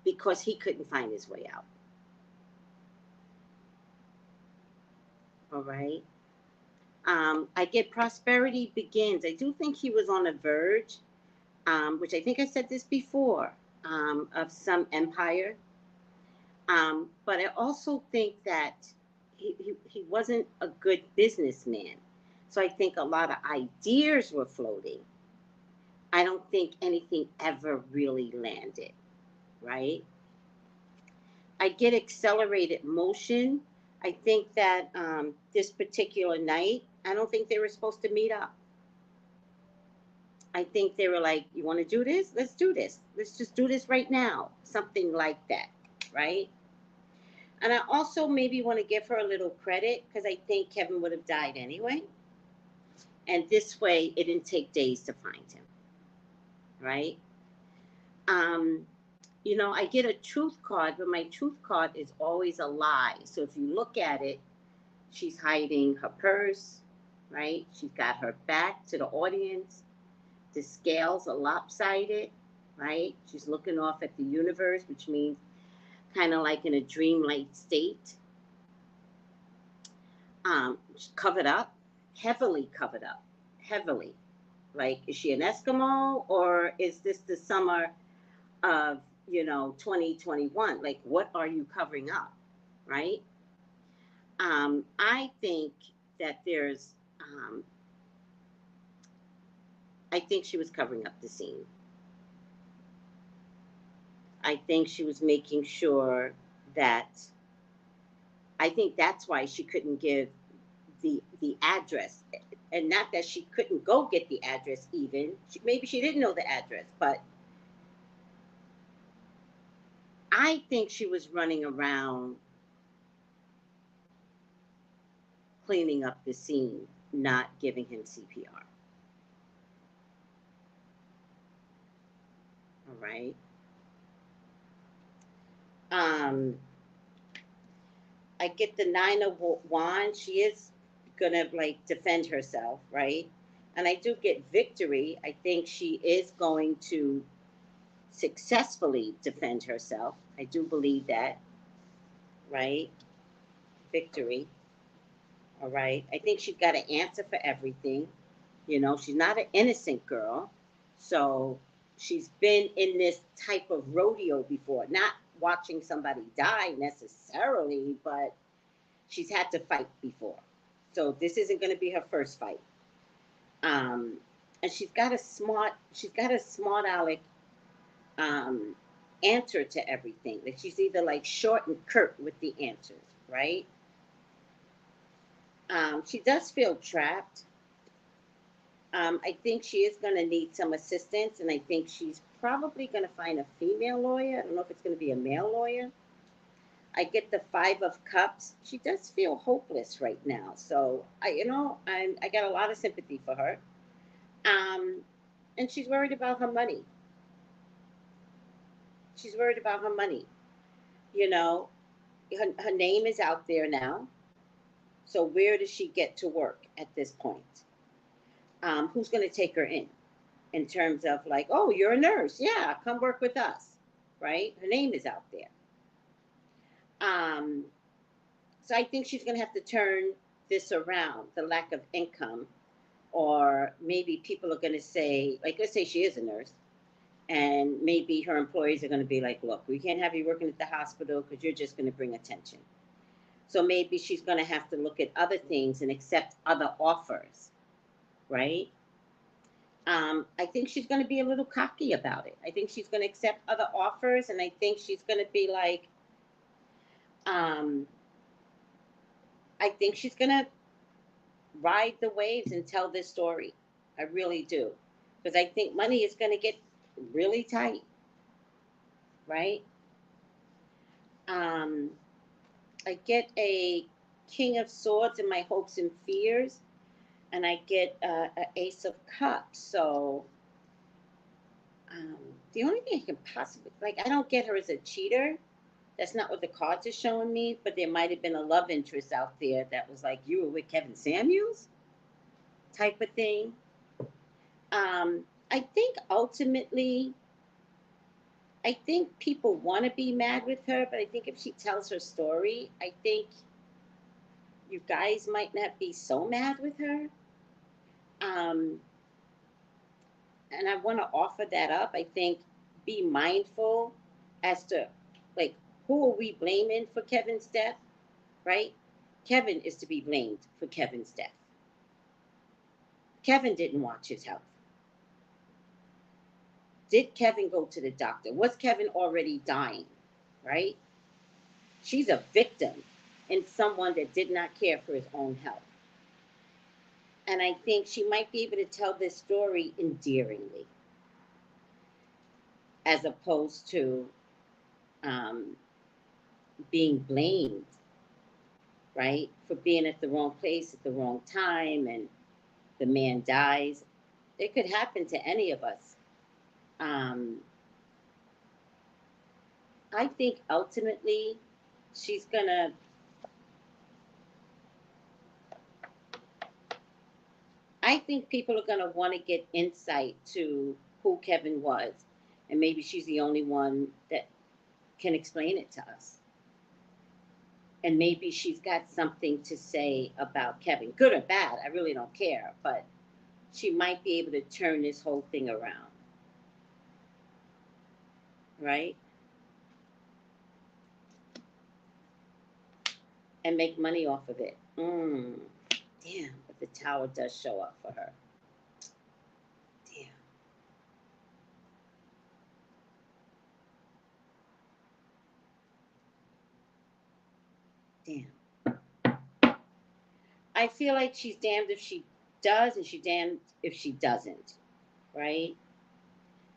because he couldn't find his way out. All right. I get prosperity begins. I do think he was on the verge, which I think I said this before, of some empire. But I also think that he wasn't a good businessman. So I think a lot of ideas were floating. I don't think anything ever really landed, right? I get accelerated motion. I think that this particular night, I don't think they were supposed to meet up. I think they were like, you want to do this? Let's do this. Let's just do this right now. Something like that, right? And I also maybe want to give her a little credit because I think Kevin would have died anyway. And this way, it didn't take days to find him, right? You know, I get a truth card, but my truth card is always a lie. So if you look at it, she's hiding her purse, right? She's got her back to the audience. The scales are lopsided, right? She's looking off at the universe, which means kind of like in a dreamlike state. She's covered up, heavily covered up, heavily. Like, is she an Eskimo or is this the summer of, 2021? Like, what are you covering up, right? I think that I think she was covering up the scene. I think she was making sure that, I think that's why she couldn't give the address. And not that she couldn't go get the address even. Maybe she didn't know the address, but I think she was running around cleaning up the scene, not giving him CPR. All right. I get the 9 of Wands. She is gonna defend herself, right? And I do get victory. I think she is going to successfully defend herself. I do believe that, right? Victory. All right. I think she's got an answer for everything. She's not an innocent girl. So she's been in this type of rodeo before, not watching somebody die necessarily, but she's had to fight before. So this isn't going to be her first fight. Um, and she's got a smart aleck um, answer to everything. That she's either like short and curt with the answers, right? She does feel trapped. I think she is going to need some assistance, and I think she's probably going to find a female lawyer. I don't know if it's going to be a male lawyer. I get the 5 of Cups. She does feel hopeless right now, so I got a lot of sympathy for her. Um, and she's worried about her money. She's worried about her money. You know, her name is out there now. So where does she get to work at this point? Who's going to take her in terms of like, oh, you're a nurse. Yeah, come work with us. Right? Her name is out there. So I think she's going to have to turn this around, the lack of income. Or maybe people are going to say, like, let's say she is a nurse. And maybe her employees are going to be like, look, we can't have you working at the hospital because you're just going to bring attention. So maybe she's going to have to look at other things and accept other offers, right? I think she's going to be a little cocky about it. I think she's going to accept other offers, and I think she's going to be like, I think she's going to ride the waves and tell this story. I really do. Because I think money is going to get really tight, right? I get a King of Swords in my hopes and fears, and I get an Ace of Cups. So the only thing I can possibly, like, I don't get her as a cheater. That's not what the cards are showing me, but there might have been a love interest out there that was like, you were with Kevin Samuels type of thing. I think ultimately, I think people want to be mad with her, but I think if she tells her story, I think you guys might not be so mad with her. And I want to offer that up. I think be mindful as to, like, who are we blaming for Kevin's death, right? Kevin is to be blamed for Kevin's death. Kevin didn't watch his health. Did Kevin go to the doctor? Was Kevin already dying, right? She's a victim in someone that did not care for his own health. And I think she might be able to tell this story endearingly, as opposed to being blamed, right, for being at the wrong place at the wrong time and the man dies. It could happen to any of us. I think ultimately she's gonna, I think people are gonna want to get insight to who Kevin was, and maybe she's the only one that can explain it to us. And maybe she's got something to say about Kevin, good or bad. I really don't care, but she might be able to turn this whole thing around, right? And make money off of it. Damn, but the tower does show up for her. Damn. I feel like she's damned if she does and she's damned if she doesn't, right?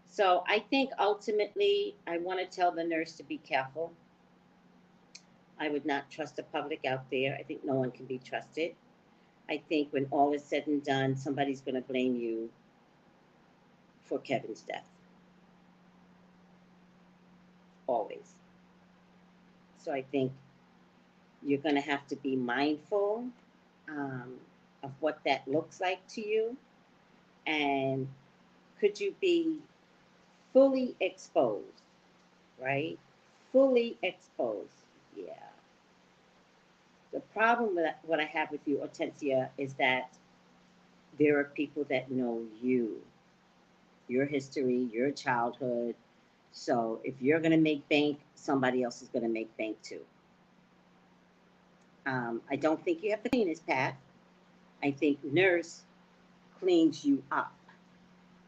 So I think ultimately I want to tell the nurse to be careful. I would not trust the public out there. I think no one can be trusted. I think when all is said and done, somebody's going to blame you for Kevin's death. Always. So I think you're going to have to be mindful of what that looks like to you. And could you be fully exposed, right? Fully exposed. Yeah. The problem with what I have with you, Hortensia, is that there are people that know you. your history, your childhood. So if you're going to make bank, somebody else is going to make bank too. I don't think you have to clean his path. I think nurse cleans you up,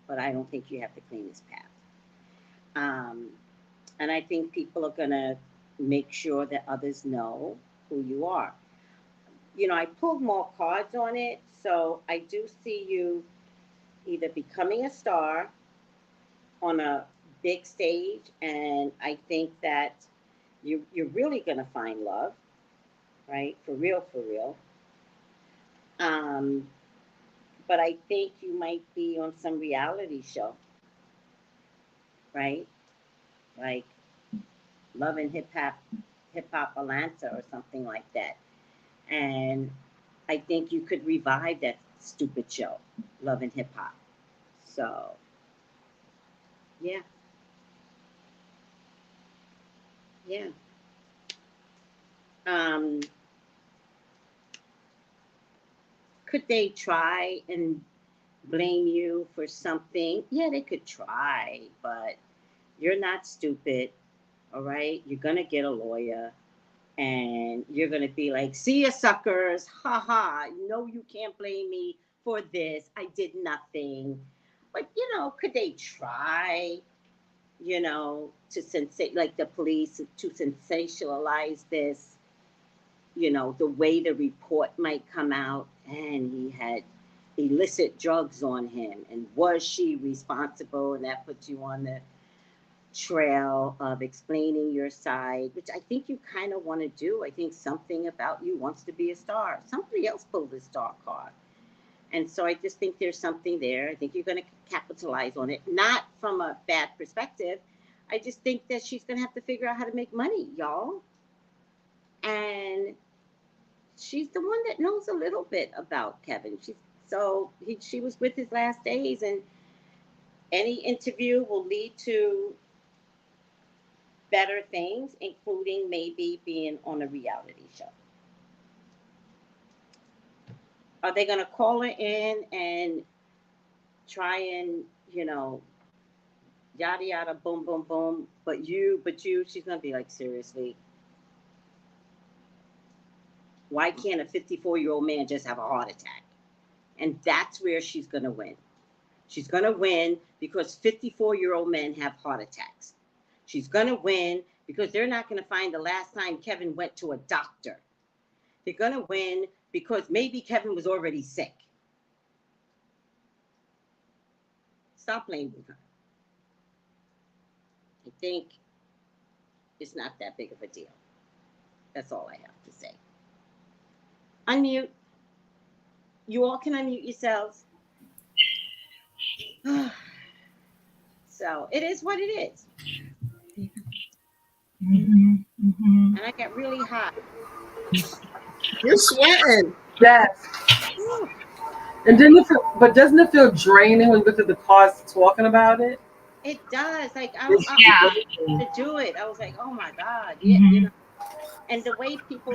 but I don't think you have to clean his path. And I think people are going to make sure that others know who you are. You know, I pulled more cards on it, so I do see you either becoming a star on a big stage, and I think that you're really going to find love, right? For real, for real. But I think you might be on some reality show, right? Like Love and Hip Hop Atlanta or something like that. And I think you could revive that stupid show, Love and Hip Hop. So, yeah. Yeah. Could they try and blame you for something? Yeah, they could try, but you're not stupid, all right? You're going to get a lawyer and you're going to be like, see ya, suckers. Ha ha. No, you can't blame me for this. I did nothing. But, you know, could they try, you know, like the police to sensationalize this, you know, the way the report might come out, and he had illicit drugs on him, and was she responsible? And that puts you on the trail of explaining your side, which I think you kind of want to do. I think something about you wants to be a star. Somebody else pulled the star card. And so I just think there's something there. I think you're going to capitalize on it, not from a bad perspective. I just think that she's going to have to figure out how to make money, y'all. And she's the one that knows a little bit about Kevin. She was with his last days, and any interview will lead to better things, including maybe being on a reality show. Are they going to call her in and try and, you know, yada yada, boom, boom, boom, but you, she's going to be like, seriously? Why can't a 54-year-old man just have a heart attack? And that's where she's going to win. She's going to win because 54-year-old men have heart attacks. She's going to win because they're not going to find the last time Kevin went to a doctor. They're going to win because maybe Kevin was already sick. Stop blaming her. I think it's not that big of a deal. That's all I have to say. Unmute. You all can unmute yourselves. So it is what it is. And I got really hot. You're sweating. Yes. And doesn't it feel draining when you look at the cards talking about it? It does. Like I was to do it. I was like, oh my God. Yeah, you know. And the way people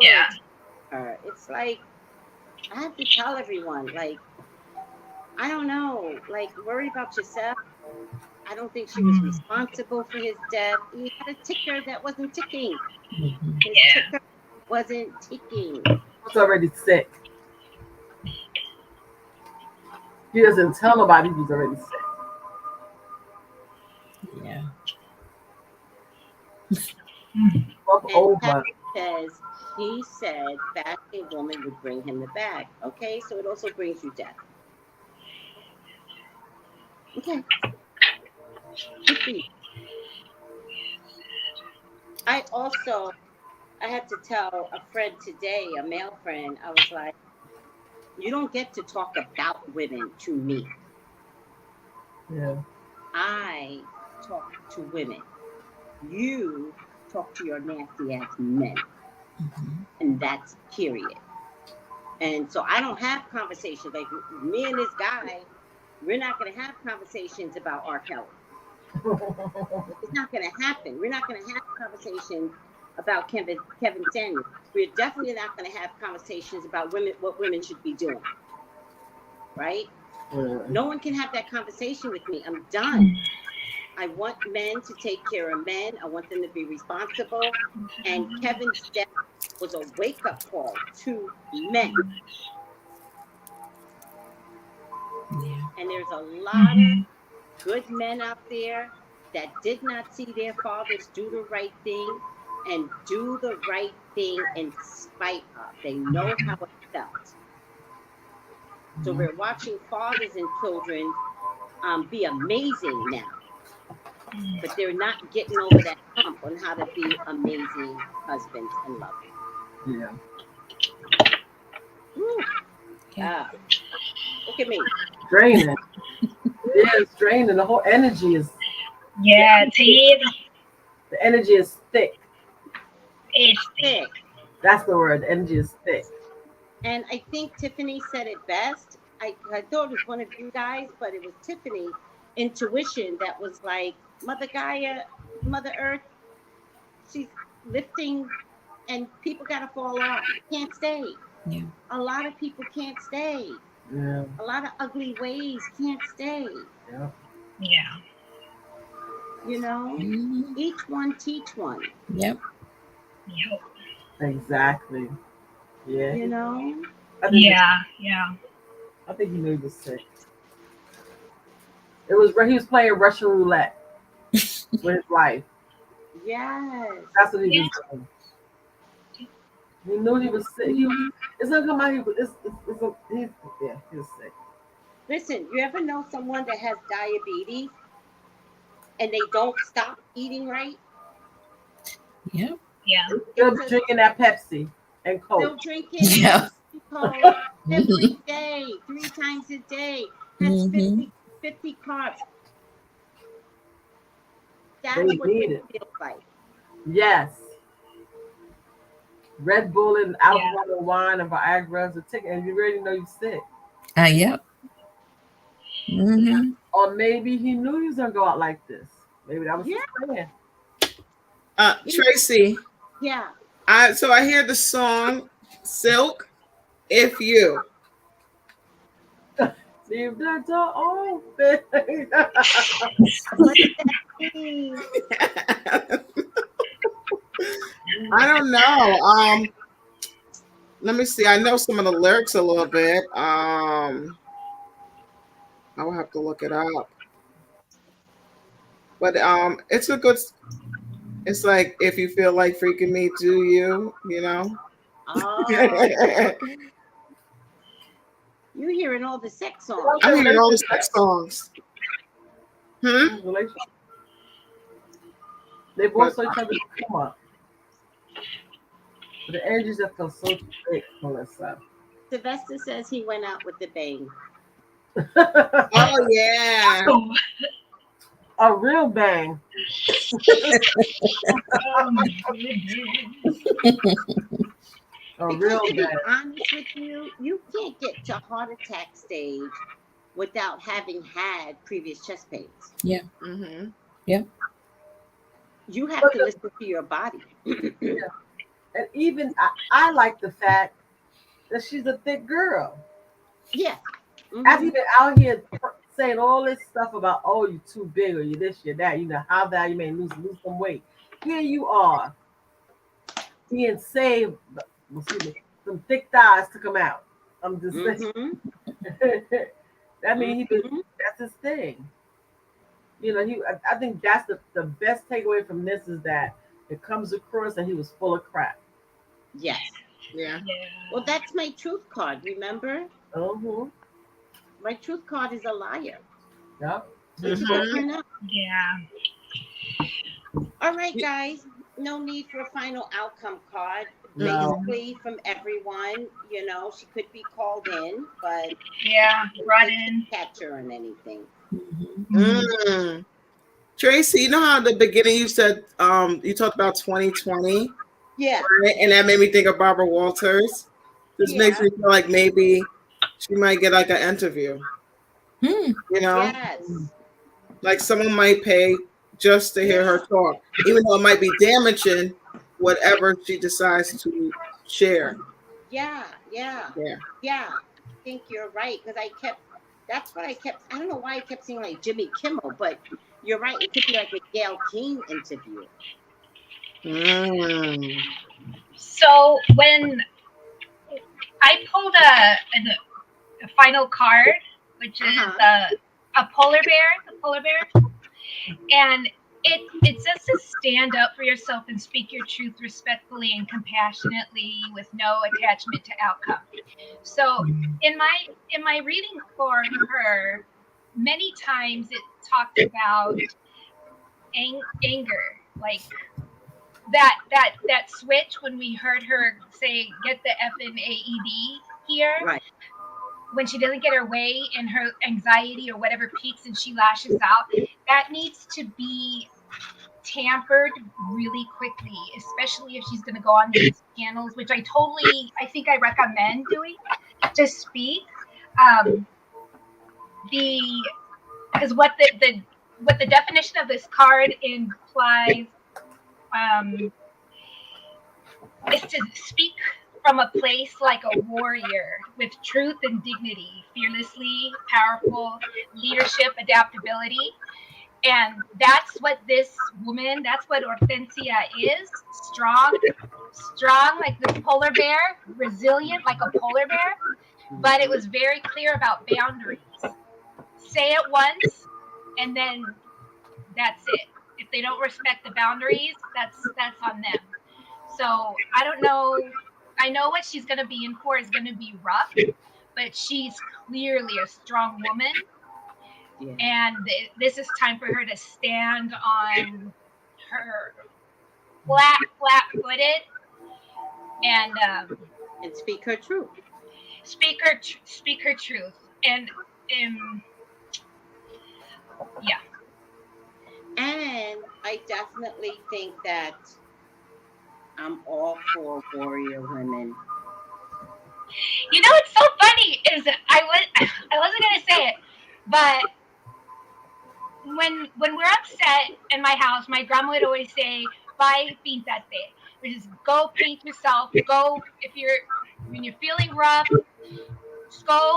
are, it's like I have to tell everyone, like, I don't know, like, worry about yourself. I don't think she was responsible for his death. He had a ticker that wasn't ticking. His ticker wasn't ticking. He was already sick. He doesn't tell nobody he's already sick. Yeah. And says he said that a woman would bring him the bag. Okay, so it also brings you death. Okay. I had to tell a friend today, a male friend, I was like, you don't get to talk about women to me. Yeah. I talk to women. You talk to your nasty ass men. And that's period. And so I don't have conversations like me and this guy. We're not going to have conversations about R. Kelly. It's not going to happen. We're not going to have conversations about Kevin Samuels. We're definitely not going to have conversations about women, what women should be doing. Right? No one can have that conversation with me. I'm done. I want men to take care of men. I want them to be responsible. And Kevin's death was a wake-up call to men. Yeah. And there's a lot of good men out there that did not see their fathers do the right thing and do the right thing in spite of. They know how it felt. So we're watching fathers and children be amazing now. But they're not getting over that hump on how to be amazing husbands and lovers. Yeah. Look at me. Draining. Yeah, it's draining. The whole energy is. Yeah, see? The energy is thick. It's thick. That's the word. The energy is thick. And I think Tiffany said it best. I thought it was one of you guys, but it was Tiffany, intuition, that was like, Mother Gaia, Mother Earth, she's lifting, and people got to fall off. Can't stay. Yeah. A lot of people can't stay. Yeah. A lot of ugly ways can't stay. Yeah. Yeah. You know, each one teach one. Yep. Yep. Exactly. Yeah. You know? Yeah. I think he knew he was sick. He was playing Russian roulette with his life. Yes. That's what he was doing. He knew he was sick. It's gonna come out. He was sick. Listen, you ever know someone that has diabetes and they don't stop eating right? Yep. Yeah. Still drinking that Pepsi and Coke. Still drinking Yeah. Coke every day, 3 times a day. That's 50 carbs. That's They what need it it. feels like. Yes. Red Bull and alcohol and wine and Viagra is a ticket, and you already know you're sick. Yep. Or maybe he knew he was gonna go out like this. Maybe that was his plan. Tracy. Yeah. So I hear the song Silk, If You. Leave the door open. What does that mean? I don't know. Let me see. I know some of the lyrics a little bit. I will have to look it up. But it's a good. It's like, if you feel like freaking me, do you? You know. Oh. You're hearing all the sex songs. I'm hearing all the sex songs. They both saw each other come up. But the energies just go so thick on that stuff. Sylvester says he went out with the bang. Oh yeah. A real bang. A real To be bang. honest with you, you can't get to heart attack stage without having had previous chest pains. Yeah. You have to listen to your body. Yeah. And even I like the fact that she's a thick girl. Yeah. I've been out here saying all this stuff about, oh, you're too big, or you this, you that, you know, how that you may lose some weight. Here you are being saved, some thick thighs to come out. I'm just saying. That means that's his thing. You know, I think that's the best takeaway from this is that it comes across that he was full of crap. Yes. Yeah. Well, that's my truth card, remember? Uh-huh. My truth card is a liar. Yep. Yeah. All right, guys. No need for a final outcome card. No. Basically, from everyone, you know, she could be called in, but yeah, brought in. Catch her on anything. Tracy, you know how at the beginning you said you talked about 2020? Yeah. Right? And that made me think of Barbara Walters. This makes me feel like maybe she might get like an interview. You know? Yes. Like someone might pay just to hear her talk, even though it might be damaging whatever she decides to share. Yeah. I think you're right, because That's what I don't know why I kept saying like Jimmy Kimmel, but you're right. It could be like a Gayle King interview. So when I pulled a final card, which is a polar bear, and it says to stand up for yourself and speak your truth respectfully and compassionately with no attachment to outcome. So in my reading for her, many times it talked about anger, like that switch when we heard her say get the effing AED here. Right. When she doesn't get her way and her anxiety or whatever peaks and she lashes out, that needs to be tampered really quickly, especially if she's going to go on these channels, which I think I recommend doing to speak. Because what the definition of this card implies is to speak from a place like a warrior with truth and dignity, fearlessly, powerful, leadership, adaptability. And that's what this woman, that's what Hortensia is. Strong like this polar bear, resilient like a polar bear. But it was very clear about boundaries. Say it once, and then that's it. If they don't respect the boundaries, that's on them. So I don't know. I know what she's going to be in for is going to be rough, but she's clearly a strong woman. Yeah. And this is time for her to stand on her flat-footed and speak her truth. Speak her truth. And yeah. And I definitely think that I'm all for warrior women. You know what's so funny is I wasn't gonna say it, but when we're upset in my house, my grandma would always say, "Bye, píntate," which is go paint yourself. Go when you're feeling rough, just go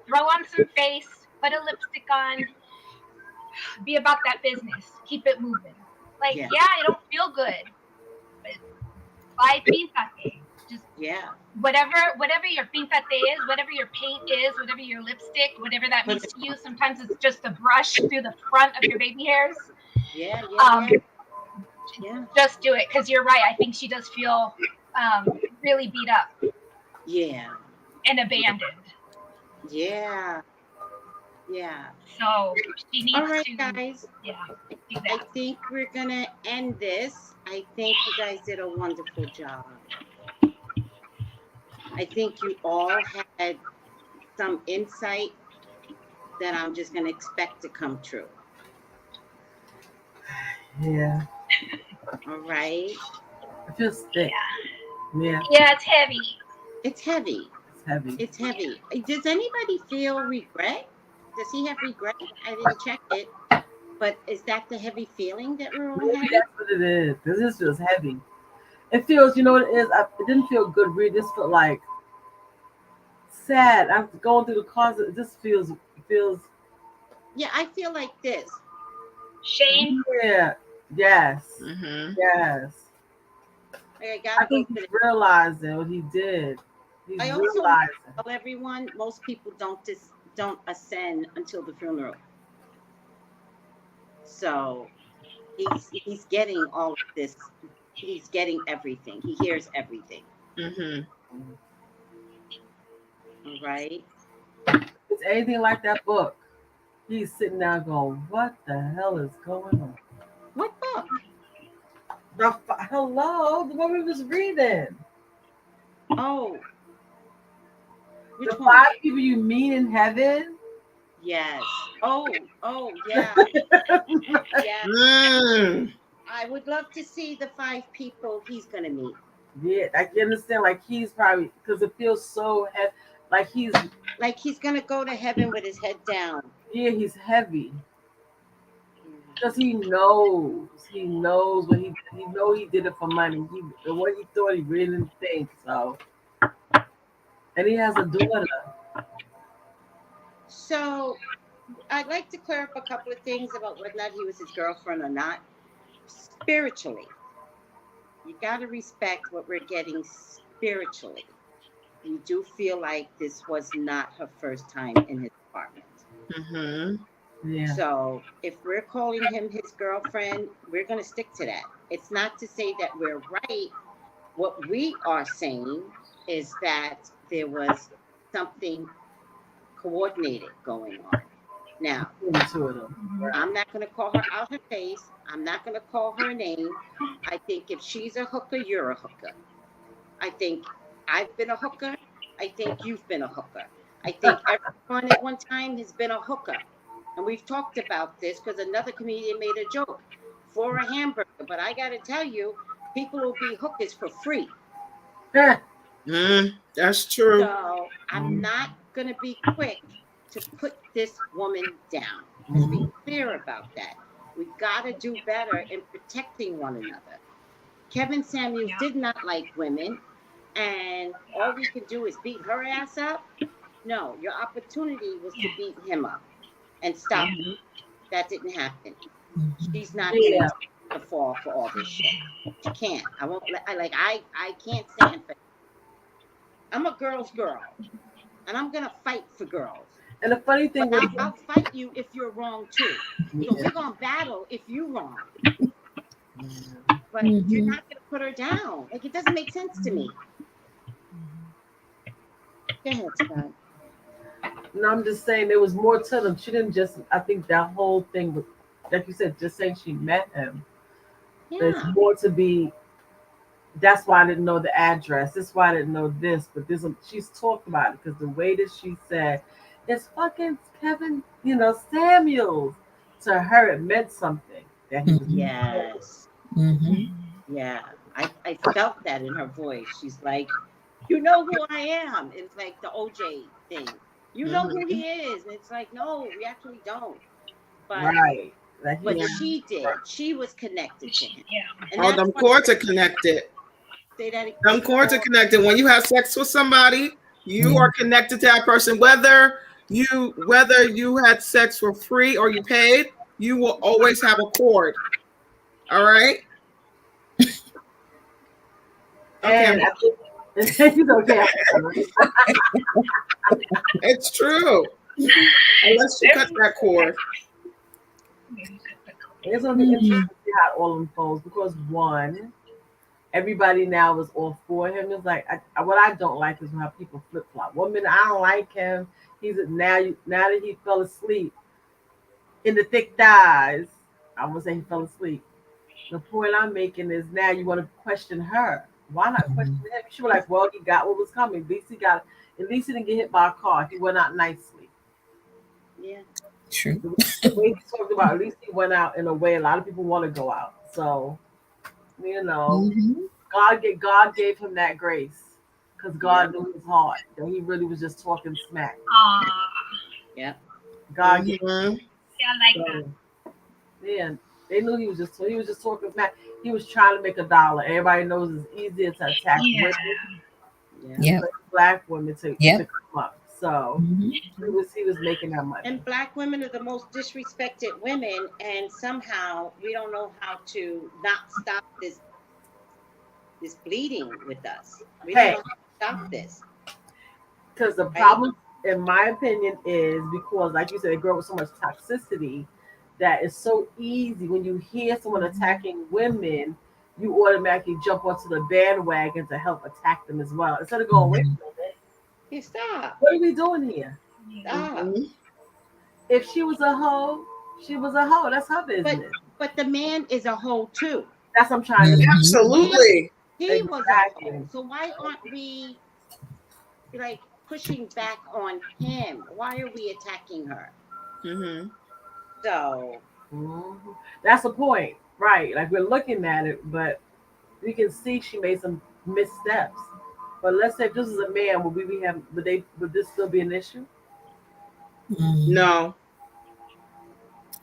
throw on some face, put a lipstick on, be about that business, keep it moving. Like yeah I don't feel good, but bye, píntate. Just whatever your píntate is, whatever your paint is, whatever your lipstick, whatever that means to you. Sometimes it's just a brush through the front of your baby hairs. Just do it, because you're right. I think she does feel really beat up. Yeah. And abandoned. Yeah. So she needs all right, to. Guys. Yeah. Do that. I think we're gonna end this. I think you guys did a wonderful job. I think you all had some insight that I'm just going to expect to come true. Yeah. All right. It feels thick. Yeah, it's heavy. It's heavy. Does anybody feel regret? Does he have regret? I didn't check it. But is that the heavy feeling that we're all having? That's what it is. This feels heavy. It feels, you know what it is? It didn't feel good read. This felt like sad. I'm going through the closet. It just feels. Yeah, I feel like this. Shame. Yeah. Yes. Mm-hmm. Yes. I think he's realizing what he did. I also tell everyone, most people don't ascend until the funeral. So he's getting all of this. He's getting everything. He hears everything. Mm-hmm. All right. It's anything like that book. He's sitting down going, "What the hell is going on?" What book? Hello, the one we was reading. Oh. Which the one? 5 people you meet in heaven. Yes. Oh, yeah. Yeah. I would love to see the 5 people he's gonna meet. Yeah, I can understand. Like he's probably, because it feels so heavy. Like he's gonna go to heaven with his head down. Yeah, he's heavy. Because he knows what he did it for money. What he thought, he really didn't think. So, and he has a daughter. So I'd like to clear up a couple of things about whether or not he was his girlfriend or not. Spiritually, you got to respect what we're getting spiritually. We do feel like this was not her first time in his apartment. Mm-hmm. So if we're calling him his girlfriend, we're going to stick to that. It's not to say that we're right. What we are saying is that there was something coordinated going on. Now, I'm not going to call her out her face. I'm not going to call her name. I think if she's a hooker, you're a hooker. I think I've been a hooker. I think you've been a hooker. I think everyone at one time has been a hooker. And we've talked about this because another comedian made a joke for a hamburger. But I got to tell you, people will be hookers for free. That's true. So I'm not going to be quick to put this woman down. Let's be clear about that. We got to do better in protecting one another. Kevin Samuels did not like women, and all we could do is beat her ass up. No, your opportunity was to beat him up and stop him. That didn't happen. She's not going to take the fall for all this shit. She can't. I won't. I can't stand for it. I'm a girl's girl, and I'm gonna fight for girls. And the funny thing is, I'll fight you if you're wrong too. So we're gonna battle if you're wrong. But you're not gonna put her down. Like, it doesn't make sense to me. Go ahead, Scott. No, I'm just saying there was more to them. She didn't just. I think that whole thing was, like you said, just saying she met him. Yeah. There's more to be. That's why I didn't know the address. That's why I didn't know this. But this, she's talked about it because the way that she said, "It's fucking Kevin, Samuels." To her, it meant something. That he was. Yes. Yeah, I felt that in her voice. She's like, "You know who I am." It's like the OJ thing. You know who he is, and it's like, no, we actually don't. But right. But she did. She was connected to him. And them cords are connected. Say that again. Them cords are connected. When you have sex with somebody, you are connected to that person. Whether you had sex for free or you paid, you will always have a cord. All right. And it's okay. It's true. Unless you cut that cord. It's gonna be interesting to see how all unfolds because one, everybody now is all for him. It's like what I don't like is how people flip flop. 1 minute I don't like him. He's now that he fell asleep in the thick thighs. I won't say he fell asleep. The point I'm making is now you want to question her. Why not question him? She was like, well, he got what was coming. At least he didn't get hit by a car. He went out nicely. Yeah. True. The way he talked about, at least he went out in a way a lot of people want to go out. So, God gave him that grace because God knew his heart that he really was just talking smack. Yeah. God gave him. Yeah, like that. Yeah, they knew he was just talking smack. He was trying to make $1. Everybody knows it's easier to attack women, black women to come up. So he was making that money. And black women are the most disrespected women, and somehow we don't know how to not stop this bleeding with us. We don't know how to stop this. Because the problem, in my opinion, is because, like you said, they grow up with so much toxicity that it's so easy when you hear someone attacking women, you automatically jump onto the bandwagon to help attack them as well. Instead of going, wait a minute. Hey, stop. What are we doing here? Stop. If she was a hoe, she was a hoe. That's her business. But the man is a hoe too. That's what I'm trying to do. Absolutely. He was a hoe. So why aren't we like pushing back on him? Why are we attacking her? So that's the point, right? Like we're looking at it, but we can see she made some missteps. But let's say if this is a man, would this still be an issue? No.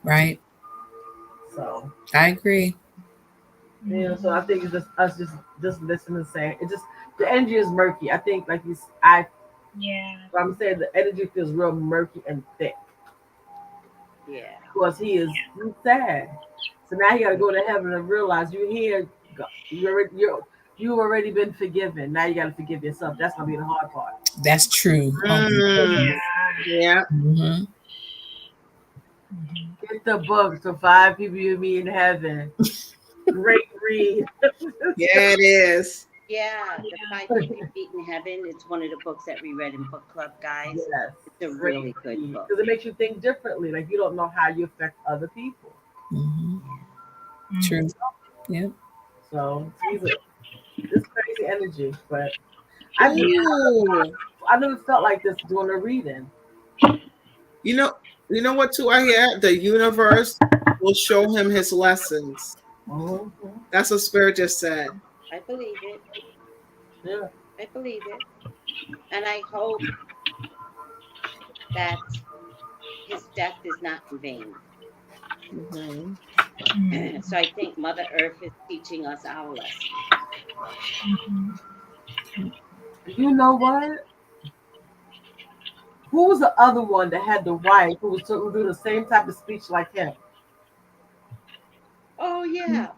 Right. So I agree. So I think it's just us just listening and saying it. Just the energy is murky. I think Yeah. But I'm saying the energy feels real murky and thick Yeah. because he's sad. So now you got to go to heaven and realize you're here. You've already been forgiven. Now you got to forgive yourself. That's gonna be the hard part. That's true. Yeah. Mhm. Get the book to five people you meet in heaven. Great read. Yeah, it is. Yeah, the Five People You Meet in Heaven. It's one of the books that we read in book club, guys. Yes. It's a really good book. Because it makes you think differently. Like you don't know how you affect other people. Mhm. True. Yeah. So this crazy energy. But I never felt like this doing a reading. You know what too I hear? The universe will show him his lessons. That's what Spirit just said. I believe it. Yeah. I believe it. And I hope that his death is not in vain. Mm-hmm. So I think Mother Earth is teaching us our lesson. You know what? Who was the other one that had the wife who was doing the same type of speech like him? Oh, yeah.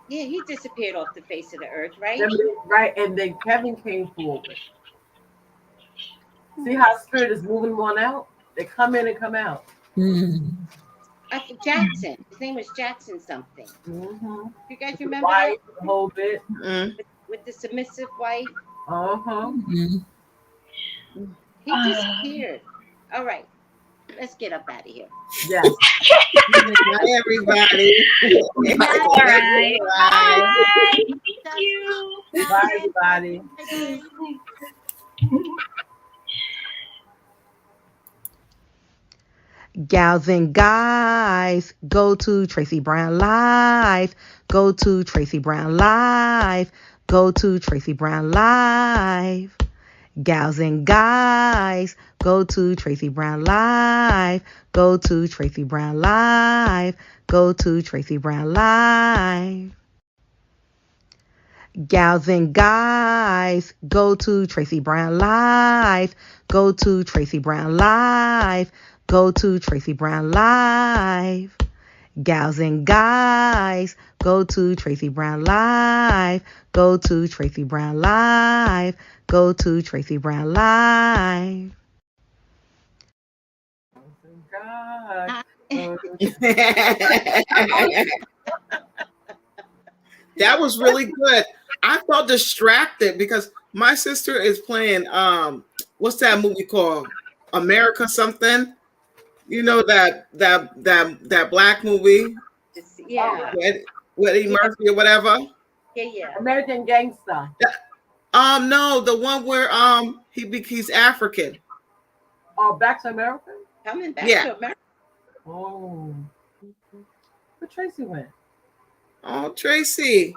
Yeah, he disappeared off the face of the earth, right? Right, and then Kevin came forward. See how Spirit is moving one out? They come in and come out. I think Jackson. His name was Jackson something. You guys remember Wife, that? a whole bit. With the submissive wife? He disappeared. All right. Let's get up out of here. Yes. Bye, everybody. All right. Bye. Thank you. Bye, everybody. Gals and guys, go to Tracey Brown Live. Go to Tracey Brown Live. Go to Tracey Brown Live. Gals and guys, go to Tracey Brown Live. Go to Tracey Brown Live. Go to Tracey Brown Live. Gals and guys, go to Tracey Brown Live. Go to Tracey Brown Live. Go to Tracey Brown Live. Gals and guys, go to Tracey Brown Live. Go to Tracey Brown Live. Go to Tracey Brown Live. That was really good. I felt distracted because my sister is playing what's that movie called? America something. You know that black movie? Yeah. With Eddie Murphy or whatever. Yeah. American Gangster. No, the one where he's African. Oh, Back to America? Coming back to America. Oh. Where Tracy went? Oh, Tracy.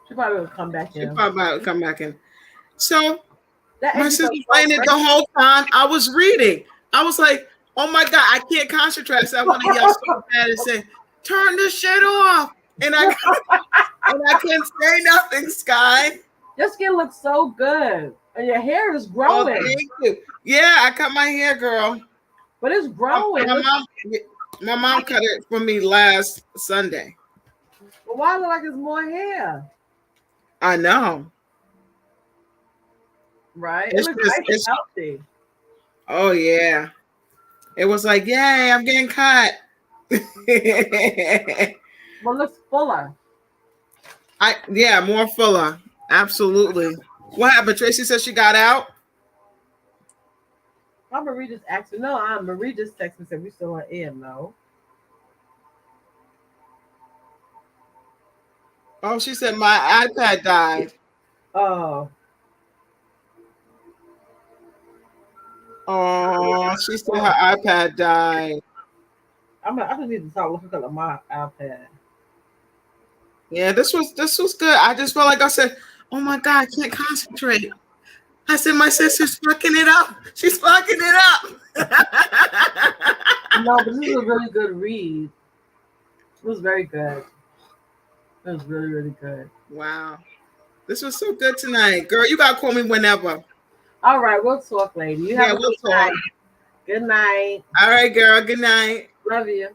She probably will come back in. She probably will come back in. So that my sister playing it the whole time. I was reading. I was like, oh my God, I can't concentrate. So I want to yell so bad and say, turn this shit off. And I can't say nothing, Sky. Your skin looks so good. And your hair is growing. Oh, thank you. Yeah, I cut my hair, girl. But it's growing. My mom cut it for me last Sunday. Well, why look like it's more hair? I know. Right? It's it looks nice and healthy. Oh, yeah. It was like, yay, I'm getting cut. Well, it looks fuller. More fuller. Absolutely. What happened? Tracy said she got out? Marie just asked me. No, Marie just texted me and said we still on air. No. Oh, she said my iPad died. Oh. Oh, she said her iPad died. I just need to start looking at my iPad. Yeah, this was good. I just felt like I said, oh my God, I can't concentrate. I said, my sister's fucking it up. She's fucking it up. No, but this is a really good read. It was very good. It was really, really good. Wow. This was so good tonight. Girl, you got to call me whenever. All right, we'll talk later. You have a we'll good talk. night. Good night. All right, girl. Good night. Love you.